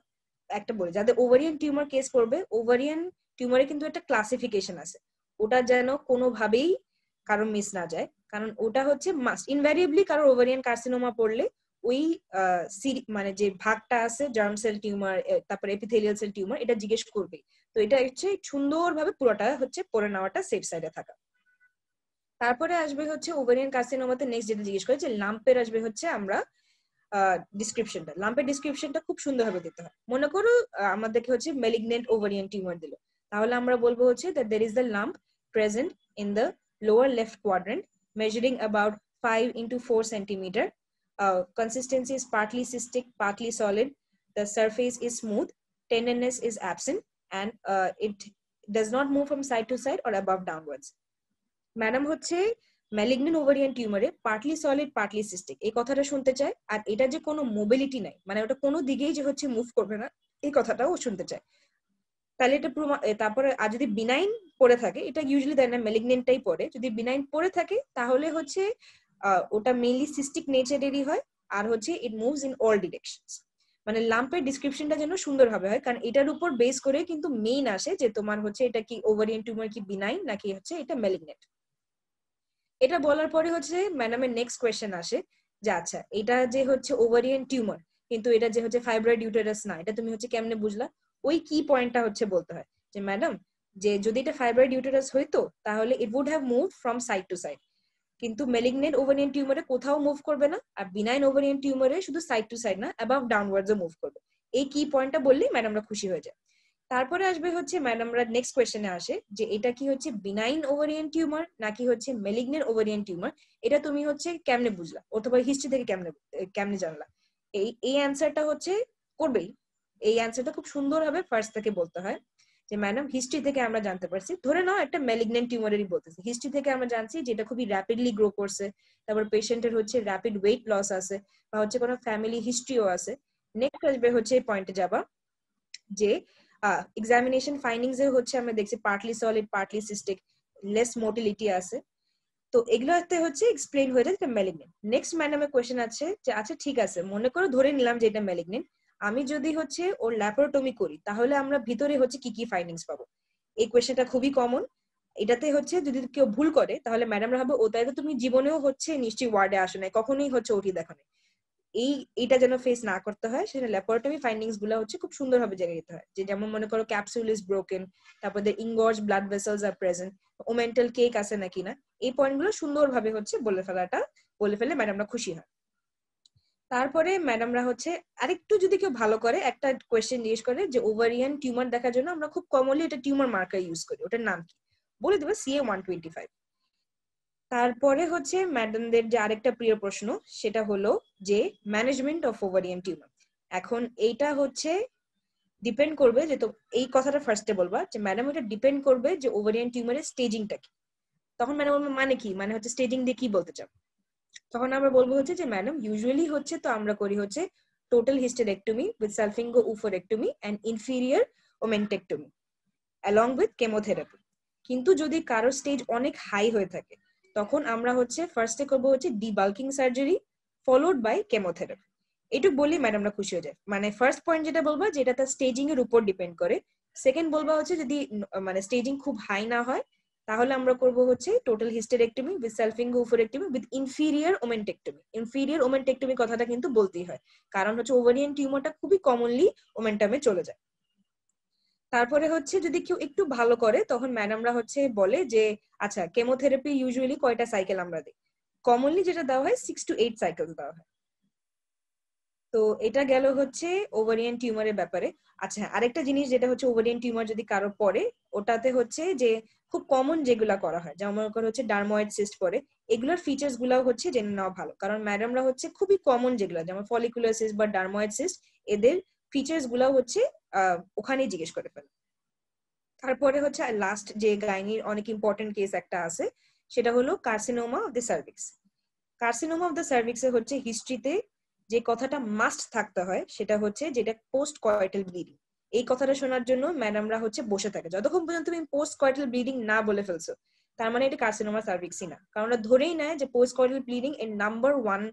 একটা বলি যাদের ওভারিয়ান টিউমার কেস পড়বে, ওভারিয়ান টিউমারে কিন্তু একটা ক্লাসিফিকেশন আছে, ওটা যেন কোনোভাবেই কারো মিস না যায়, কারণ ওটা হচ্ছে মাস্ট ইনভ্যারিয়েবলি কারো ওভারিয়ান কার্সিনোমা পড়লে ওই মানে যে ভাগটা আছে জার্ম সেল টিউমার তারপরে এপিথেলিয়াল সেল টিউমার এটা জিজ্ঞেস করবে। তো এটা হচ্ছে সুন্দরভাবে পুরোটা হচ্ছে পড়ে নেওয়াটা সেফ সাইডে থাকা। তারপরে আসবে হচ্ছে ওভারিয়ান কার্সিনোমাতে নেক্সট যেটা জিজ্ঞেস করে যে লাম্পের আসবে হচ্ছে আমরা ডিসক্রিপশনটা, লাম্পের ডিসক্রিপশনটা খুব সুন্দরভাবে দিতে হয়। মনে করো আমাদেরকে হচ্ছে ম্যালিগন্যান্ট ওভারিয়ান টিউমার দিল, তাহলে আমরা বলবো হচ্ছে that there is the lump present in the lower left quadrant measuring about 5 into 4 centimeter. Consistency is partly cystic, partly solid. The surface is smooth. Tenderness is absent, and it does not move from side to side or above downwards. Madam হচ্ছে malignant ovarian টিউমারে partly solid partly cystic এই কথাটা শুনতে চায়, আর এটা যে কোনো mobility নাই মানে ওটা কোনো দিকেই যে হচ্ছে মুভ করবে না এই কথাটাও শুনতে চায়। তাহলে এটা তারপরে আর যদি বিনাইন পড়ে থাকে, এটা ইউজুয়ালি দেয় না ম্যালিগন্যান্টটাই পড়ে, যদি বিনাইন পড়ে থাকে তাহলে হচ্ছে ওটা মেইনলি সিস্টিক নেচারেরই হয়, আর হচ্ছে ইট মুভস ইন অল ডিরেকশনস। মানে লাম্পের ডিসক্রিপশনটা যেন সুন্দরভাবে হয়, কারণ এটার উপর বেস করে কিন্তু মেইন আসে যে তোমার হচ্ছে এটা কি ওভারিয়ান টিউমার কি বিনাইন নাকি হচ্ছে এটা ম্যালিগন্যান্ট। এটা বলার পরে হচ্ছে ম্যাডামের নেক্সট কোয়েশ্চেন আসে যে আচ্ছা এটা যে হচ্ছে ওভারিয়ান টিউমার কিন্তু এটা যে হচ্ছে ফাইব্রয়েড ইউটেরাস না, এটা তুমি হচ্ছে কেমনে বুঝলা। ওই কি পয়েন্টটা হচ্ছে বলতে হয় যে ম্যাডাম যে যদি এটা ফাইব্রয়েড ইউটেরাস হইতো তাহলে it would have move from side to side, কিন্তু ম্যালিগন্যান্ট ওভারিয়ান টিউমারে কোথাও মুভ করবে না, আর বিনাইন ওভারিয়ান টিউমারে শুধু সাইড টু সাইড না অ্যাবাভ ডাউনওয়ার্ডসও মুভ করবে। এই কি পয়েন্টটা বললেই ম্যাডামরা খুশি হয়ে যায়। তারপরে আসবে হচ্ছে ম্যাডামরা নেক্সট কোয়েশ্চেনে আসে যে এটা কি হচ্ছে বিনাইন ওভারিয়ান টিউমার নাকি হচ্ছে ম্যালিগন্যান্ট ওভারিয়ান টিউমার, এটা তুমি হচ্ছে কেমনে বুঝলা অথবা হিস্ট্রি থেকে কেমনে কেমনে জানলা। এই অ্যান্সারটা হচ্ছে করবেই এই অ্যান্সারটা খুব সুন্দরভাবে ফার্স্ট থেকে বলতে হয় যে ম্যাডাম হিস্ট্রি থেকে আমরা জানতে পারছি, ধরে নাও একটা ম্যালিগন্যান্ট টিউমারেরই বলতেছি, হিস্ট্রি থেকে আমরা জানছি যে এটা খুবই র্যাপিডলি গ্রো করছে, তারপর পেশেন্টের হচ্ছে র্যাপিড ওয়েট লস আছে বা হচ্ছে কোনো ফ্যামিলি হিস্ট্রিও আছে। নেক্সট আসবে হচ্ছে এই পয়েন্টে যাবা যে এক্সামিনেশন ফাইন্ডিংস এ হচ্ছে আমরা দেখছি partly solid partly cystic, less motility আছে। তো এগুলোতে হচ্ছে এক্সপ্লেইন হয়ে যায় এটা ম্যালিগন্যান্ট। নেক্সট ম্যাডামের কোয়েশ্চেন আছে যে আচ্ছা ঠিক আছে, মনে করো ধরে নিলাম যে এটা ম্যালিগন্যান্ট, আমি যদি হচ্ছে ওর ল্যাপারোটমি করি তাহলে আমরা ভিতরে হচ্ছে কি কি ফাইন্ডিংস পাবো। এই কোয়েশ্চেনটা খুবই কমন। এটাতে হচ্ছে যদি কেউ ভুল করে তাহলে ম্যাডামরা ভাবে ও তাই তো তুমি জীবনেও হচ্ছে নিশ্চয়ই ওয়ার্ডে আসো নাই, কখনোই হচ্ছে ওটি দেখো নাই। এইটা যেন ফেস না করতে হয় সেটা ল্যাপারোটমি ফাইন্ডিংস গুলো হচ্ছে খুব সুন্দরভাবে জানিয়ে দিতে হয়। যে যেমন মনে করো ক্যাপসুল ইজ ব্রোকেন, তারপর ইনগর্জ ব্লাড ভেসেলস আর প্রেজেন্ট, ওমেন্টাল কেক আছে নাকি না, এই পয়েন্টগুলো সুন্দরভাবে হচ্ছে বলে ফেলে ম্যাডামরা খুশি হয়। তারপরে ম্যাডামরা হচ্ছে আরেকটু যদি কেউ ভালো করে একটা কোয়েশ্চেন জিজ্ঞেস করে যে ওভারিয়ান টিউমার দেখার জন্য আমরা খুব কমনলি এটা টিউমার মার্কার ইউজ করি, ওটার নাম কি, বলে দেবে CA-125। তারপরে হচ্ছে ম্যাডামদের যে আরেকটা প্রিয় প্রশ্ন সেটা হলো যে ম্যানেজমেন্ট অফ ওভারিয়ান টিউমার। এখন এইটা হচ্ছে ডিপেন্ড করবে যে, তো এই কথাটা ফার্স্টে বলবা যে ম্যাডাম এটা ডিপেন্ড করবে যে ওভারিয়ান টিউমারের স্টেজিংটা কি। তখন ম্যাডাম বলবে মানে কি, মানে হচ্ছে স্টেজিং দিয়ে কি বলতে চাও। তখন আমরা বলবো হচ্ছে যে ম্যাডাম ইউজুয়ালি হচ্ছে তো আমরা করি হচ্ছে total hysterectomy with salpingo oophorectomy and inferior omentectomy along with chemotherapy. কিন্তু যদি কারো স্টেজ অনেক হাই হয়ে থাকে তখন আমরা হচ্ছে ফার্স্টে করবো হচ্ছে ডিবাল্কিং সার্জারি ফলোড বাই কেমোথেরাপি। এটুকু বলি ম্যাডামরা খুশি হয়ে যায়। মানে ফার্স্ট পয়েন্ট যেটা বলবো যেটা তার স্টেজিং এর উপর ডিপেন্ড করে। সেকেন্ড বলবা হচ্ছে যদি মানে স্টেজিং খুব হাই না হয় তাহলে আমরা করব হচ্ছে total hysterectomy with salpingo oophorectomy with inferior omentectomy. Inferior omentectomy কথাটা কিন্তু বলতেই হয়, কারণ হচ্ছে ওভারিয়ান টিউমারটা খুবই কমনলি ওমেন্টামে চলে যায়। তারপরে হচ্ছে যদি কেউ একটু ভালো করে তখন ম্যাডামরা হচ্ছে বলে যে আচ্ছা কেমোথেরাপি ইউজুয়ালি কয়টা সাইকেল আমরা দিই, কমনলি যেটা দেওয়া হয় 6 to 8 সাইকেল দেওয়া হয়। তো এটা গেল হচ্ছে ওভারিয়ান টিউমারের ব্যাপারে। আচ্ছা আরেকটা জিনিস যেটা হচ্ছে ওভারিয়ান টিউমার যদি কারো পড়ে ওটাতে হচ্ছে যে খুব কমন যেগুলা করা হয়, যেমন হচ্ছে ডার্ময়েড সিস্ট পরে, এগুলোর ফিচার্স গুলাও হচ্ছে জেনে নেওয়া ভালো, কারণ ম্যাডামরা হচ্ছে খুবই কমন যেগুলো যেমন ফলিকুলার সিস্ট বা ডার্ময়েড সিস্ট এদের ফিচার্স গুলাও হচ্ছে ওখানেই জিজ্ঞেস করে ফেলে। তারপরে হচ্ছে লাস্ট যে গাইনির অনেক ইম্পর্টেন্ট কেস একটা আছে সেটা হলো carcinoma of the cervix. Carcinoma of the cervix এ হচ্ছে হিস্ট্রিতে যে কথাটা মাস্ট থাকতে হয় সেটা হচ্ছে যেটা পোস্ট কয়টাল ব্লিডিং। এই কথাটা শোনার জন্য ম্যাডামরা হচ্ছে বসে থাকে যতক্ষণ পর্যন্ত তুমি পোস্ট কয়টাল ব্লিডিং না বলে ফেলছো তার মানে এটা কার্সিনোমা সার্ভিক্সই না, কারণ ওরা ধরেই নেয় যে পোস্ট কয়টাল ব্লিডিং এর নাম্বার 1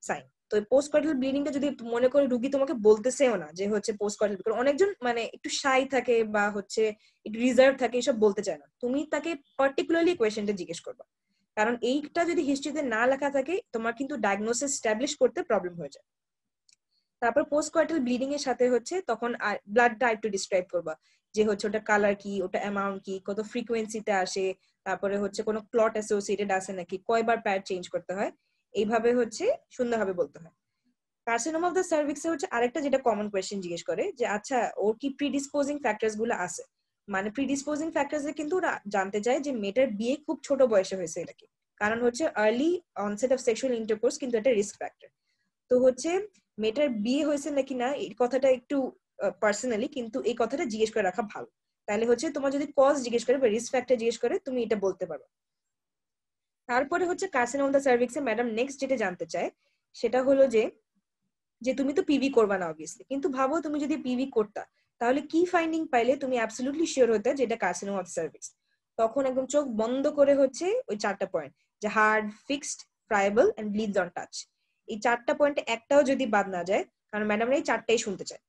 সাইন। তো পোস্ট কয়টাল ব্লিডিংটা যদি মনে করে রুগী তোমাকে বলতেছেও না যে হচ্ছে পোস্ট কয়টাল, কারণ অনেকজন মানে একটু শাই থাকে বা হচ্ছে একটু রিজার্ভ থাকে, এসব বলতে চায় না, তুমি তাকে পার্টিকুলারলি কোয়েশ্চেনটা জিজ্ঞেস করবা, কারণ এইটা যদি হিস্ট্রিতে না লেখা থাকে তোমার কিন্তু ডায়াগনোসিস এস্টাবলিশ করতে প্রবলেম হয়ে যায়। তারপর পোস্ট কোয়ার্টাল ব্লিডিং এর সাথে হচ্ছে তখন ব্লাডটা একটু ডিসক্রাইব করবা যে হচ্ছে ওটা কালার কি, ওটা অ্যামাউন্ট কি, কত ফ্রিকোয়েন্সিতে আসে, তারপরে হচ্ছে কোনো ক্লট অ্যাসোসিয়েটেড আছে নাকি, কয়বার প্যাড চেঞ্জ করতে হয়, এইভাবে হচ্ছে সুন্দরভাবে বলতে হয়। কার্সিনোমা অফ দ্য সার্ভিক্স এ হচ্ছে আরেকটা যেটা কমন কোয়েশ্চেন জিজ্ঞেস করে যে আচ্ছা ওর কি প্রিডিসপোজিং ফ্যাক্টরস গুলো আছে, মানে প্রিডিসপোজিং ফ্যাক্টরস এ কিন্তু ওরা জানতে চায় যে মেয়েটার বিয়ে খুব ছোট বয়সে হয়েছে এটা কি, কারণ হচ্ছে early onset of sexual intercourse কিন্তু একটা রিস্ক ফ্যাক্টর। তো হচ্ছে মেয়েটার বিয়ে হয়েছে নাকি না এই কথাটা একটু পার্সোনালি, কিন্তু এই কথাটা জিজ্ঞেস করে রাখা ভালো, তাহলে হচ্ছে তোমার যদি কজ জিজ্ঞেস করে বা রিস্ক ফ্যাক্টর জিজ্ঞেস করে তুমি এটা বলতে পারো। তারপরে হচ্ছে কার্সিনোমা অফ দ্য সার্ভিক্সে ম্যাডাম নেক্সট যেটা জানতে চায় সেটা হলো যে যে তুমি তো পিভি করবা না অবভিয়াসলি, কিন্তু ভাবো তুমি যদি পিভি করতা তাহলে কি ফাইন্ডিং পাইলে তুমি অ্যাবসলিউটলি শিওর হতে যে এটা কার্সিনোমা অফ সার্ভিক্স। তখন একদম চোখ বন্ধ করে হচ্ছে ওই 4টা পয়েন্ট যে hard, fixed, friable and bleeds on touch, এই 4টা পয়েন্টে একটাও যদি বাদ না যায়, কারণ ম্যাডামরা এই 4টাই শুনতে চায়।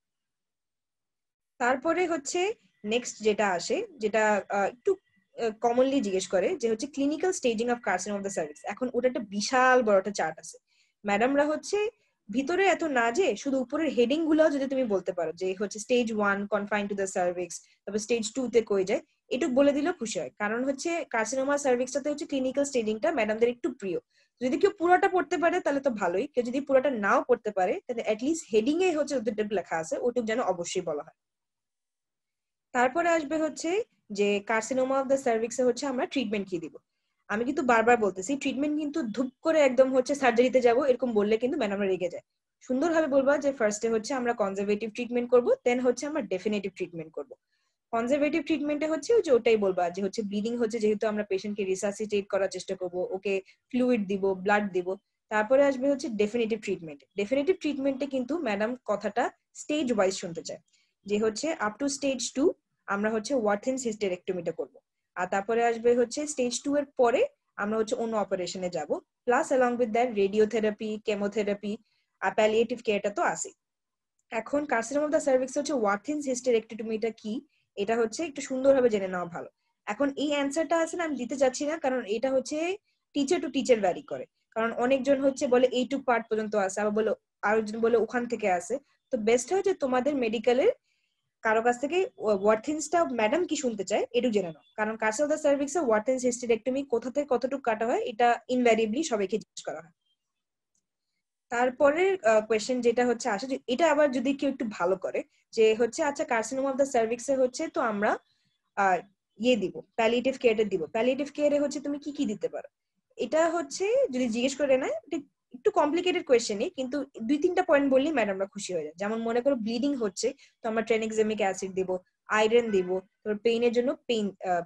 তারপরে হচ্ছে নেক্সট যেটা আসে যেটা একটু কমনলি জিজ্ঞেস করে যে হচ্ছে clinical staging of carcinoma of the cervix. এখন ওটা একটা বিশাল বড় একটা চার্ট আছে, ম্যাডামরা হচ্ছে ভিতরে এত না যে শুধু উপরের হেডিং গুলো যদি তুমি বলতে পারো যে হচ্ছে stage 1 confine to the cervix, তারপর স্টেজ 2 তে কই যায়, এটুকু বলে দিলেও খুশি হয়, কারণ হচ্ছে কার্সিনোমা সার্ভিক্সটাতে হচ্ছে ক্লিনিক্যাল স্টেজিংটা ম্যাডামদের একটু প্রিয়। যদি কেউ পুরোটা পড়তে পারে তাহলে তো ভালোই, কেউ যদি পুরোটা নাও পড়তে পারে তাহলে অ্যাটলিস্ট হেডিং এ হচ্ছে ওদের লেখা আছে ওটুকু যেন অবশ্যই বলা হয়। তারপরে আসবে হচ্ছে যে কার্সিনোমা অফ দ্য সার্ভিক্সে হচ্ছে আমরা ট্রিটমেন্ট কি দিব। আমি কিন্তু বারবার বলতেছি ট্রিটমেন্ট কিন্তু ধুপ করে একদম হচ্ছে সার্জারিতে যাব এরকম বললে কিন্তু ম্যাডামরা রেগে যায়। সুন্দরভাবে বলবা যে ফার্স্টে হচ্ছে আমরা কনজারভেটিভ ট্রিটমেন্ট করব, দেন হচ্ছে আমরা ডেফিনেটিভ ট্রিটমেন্ট করব। কনজারভেটিভ ট্রিটমেন্টে হচ্ছে ওই যে ওটাই বলবা যে হচ্ছে ব্লিডিং হচ্ছে, যেহেতু আমরা পেশেন্টকে রিসাসিটেট করার চেষ্টা করব, ওকে ফ্লুইড দিব, ব্লাড দিব। তারপরে আসবে হচ্ছে ডেফিনেটিভ ট্রিটমেন্ট। ডেফিনেটিভ ট্রিটমেন্টে কিন্তু ম্যাডাম কথাটা স্টেজ ওয়াইজ শুনতে চায়, যে হচ্ছে আপ টু স্টেজ 2 আমরা হচ্ছে ওয়াটসন্স হিস্টেরেক্টমিটা করব, আর তারপরে আসবে হচ্ছে স্টেজ 2 এর পরে আমরা হচ্ছে অন্য অপারেশনে যাব, plus along with that radiotherapy, chemotherapy আর প্যালিয়েটিভ কেয়ারটা তো আছে। এখন কার্সিনোমা অফ দ্য সার্ভিক্স হচ্ছে ওয়াটসন্স হিস্টেরেক্টমিটা কি, এটা হচ্ছে একটু সুন্দরভাবে জেনে নেওয়া ভালো। এখন এই অ্যান্সারটা আছে না, আমি দিতে চাচ্ছি না, কারণ এটা হচ্ছে টিচার টু টিচার ভ্যারি করে। কারণ অনেকজন হচ্ছে বলে এইটুক পার্ট পর্যন্ত আছে, আবার বলে আরেকজন বলে ওখান থেকে আছে। তো বেস্ট হয় যে তোমাদের মেডিকেলের কারো কাছ থেকে ওয়াটসন্সটা ম্যাডাম কি শুনতে চায় একটু জেনে নাও, কারণ কার্সিনোমা অফ দ্য সার্ভিক্সে ওয়াটসন্স হিস্টেরেক্টমি কোথা থেকে কতটুকু কাটা হয় এটা ইনভ্যারিয়েবলি সবাইকে জিজ্ঞেস করা হয়। তারপরে কোয়েশ্চেন যেটা হচ্ছে আসে, এটা আবার যদি কেউ একটু ভালো করে, যে হচ্ছে আচ্ছা কার্সিনোমা অফ দ্য সার্ভিক্সে হচ্ছে তো আমরা ইয়ে দিব, প্যালিয়েটিভ কেয়ারে দিব, প্যালিয়েটিভ কেয়ারে হচ্ছে তুমি কি কি দিতে পারো। এটা হচ্ছে যদি জিজ্ঞেস করে না, এটা একটু কমপ্লিকেটেড কোয়েশ্চেনই, কিন্তু 2-3টা পয়েন্ট বললেই ম্যাডামরা খুশি হয়ে যায়। যেমন মনে করো ব্লিডিং হচ্ছে, তো আমরা ট্রেনেক্সামিক অ্যাসিড দিব, আয়রন দিব, তারপর পেইনের জন্য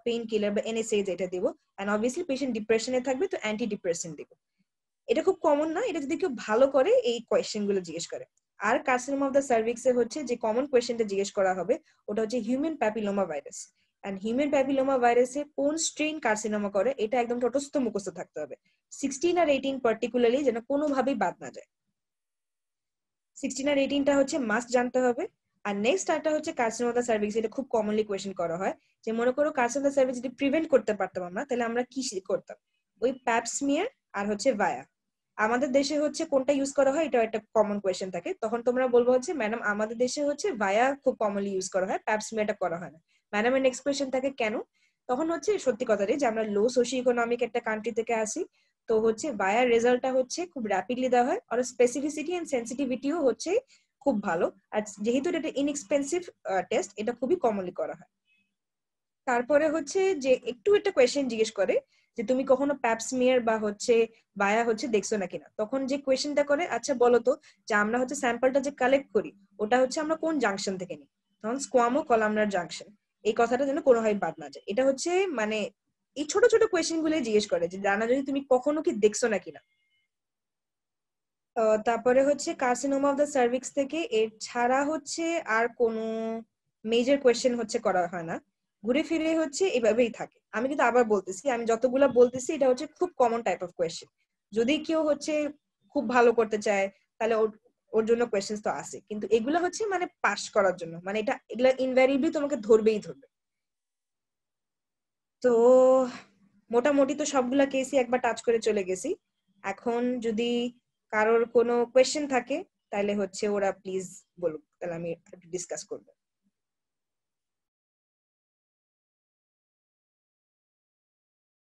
পেইন কিলার বা এনএসএইচ এটা দিব, এন্ড অবভিয়াসলি পেশেন্ট ডিপ্রেশনে থাকবে তো অ্যান্টি ডিপ্রেসেন্ট দিব। এটা খুব কমন না, এটা যদি কেউ ভালো করে এই কোয়েশ্চেন গুলো জিজ্ঞেস করে। আর কার্সিনোমা অফ দ্য সার্ভিক্স এ হচ্ছে যে কমন কোয়েশ্চেনটা জিজ্ঞেস করা হবে ওটা হচ্ছে human papilloma virus. And human papilloma ভাইরাসে কোন স্ট্রেন কার্সিনোমা করে এটা একদম তটস্থ মুখস্থ থাকতে হবে। 16 আর 18 পার্টিকুলারলি যেন কোনোভাবেই বাদ না যায়। 16 আর 18টা হচ্ছে মাস্ট জানতে হবে। আর নেক্সট আরটা হচ্ছে কার্সিনোমা অফ দ্য সার্ভিক্স, এটা খুব কমনলি কোয়েশ্চেন করা হয়, যে মনে করো কার্সিনোমা অফ দ্য সার্ভিক্স যদি প্রিভেন্ট করতে পারতাম আমরা, তাহলে আমরা কি করতাম। ওই প্যাপ স্মিয়ার আর হচ্ছে ভায়া। আমাদের দেশে হচ্ছে কোনটা ইউজ করা হয়, এটা একটা কমন কোয়েশ্চেন থাকে, তখন তোমরা বলবো হচ্ছে ম্যাডাম আমাদের দেশে হচ্ছে ভায়া খুব কমনলি ইউজ করা হয়, প্যাপ স্মিয়ারটা করা হয় না। ম্যাডামের নেক্সট কোয়েশ্চেন থাকে কেন, তখন হচ্ছে সত্যি কথাটাই যে আমরা লো সোশিও ইকোনমিক একটা কান্ট্রি থেকে আসি, তো হচ্ছে ভায়ার রেজাল্টটা হচ্ছে খুব র্যাপিডলি দেওয়া হয়, আর স্পেসিফিসিটি এন্ড সেন্সিটিভিটিও হচ্ছে খুব ভালো। আর যেহেতু এটা ইনএক্সপেন্সিভ টেস্ট, এটা খুবই কমনলি করা হয়। তারপরে হচ্ছে যে একটু একটা কোয়েশ্চেন জিজ্ঞেস করে যে তুমি কখনো প্যাপ স্মিয়ার বা হচ্ছে বায়া হচ্ছে দেখছো না কিনা, তখন যে কোয়েশ্চেনটা করে আচ্ছা বলো তো যে আমরা হচ্ছে স্যাম্পলটা যে কালেক্ট করি ওটা হচ্ছে আমরা কোন জাংশন থেকে নিই, তখন স্কোয়ামো কলামনার জাংশন। এই কথাটা যেন কোনোভাবে বাদ না যায়। এটা হচ্ছে মানে এই ছোট ছোট কোয়েশ্চেন গুলো জিজ্ঞেস করে যে জানা যদি তুমি কখনো কি দেখছো না কিনা। তারপরে হচ্ছে কার্সিনোমা অফ দ্য সার্ভিক্স থেকে এর ছাড়া হচ্ছে আর কোনো মেজর কোয়েশ্চেন হচ্ছে করা হয় না, ঘুরে ফিরে হচ্ছে এভাবেই থাকে। আমি কিন্তু আবার বলতেছি, আমি যতগুলা বলতেছি এটা হচ্ছে খুব কমন টাইপ অফ কোয়েশ্চেন। যদি কেউ হচ্ছে খুব ভালো করতে চায় তাহলে ওর ওর জন্য কোয়েশ্চেন তো আছে, কিন্তু এগুলা হচ্ছে মানে পাস করার জন্য, মানে এটা এগুলা ইনভ্যারিয়েবলি তোমাকে ধরবেই ধরবে। তো মোটামুটি তো সবগুলা কেসই একবার টাচ করে চলে গেছি। এখন যদি কারোর কোনো কোয়েশ্চেন থাকে তাহলে হচ্ছে ওরা প্লিজ বলুক, তাহলে আমি ডিসকাস করবো।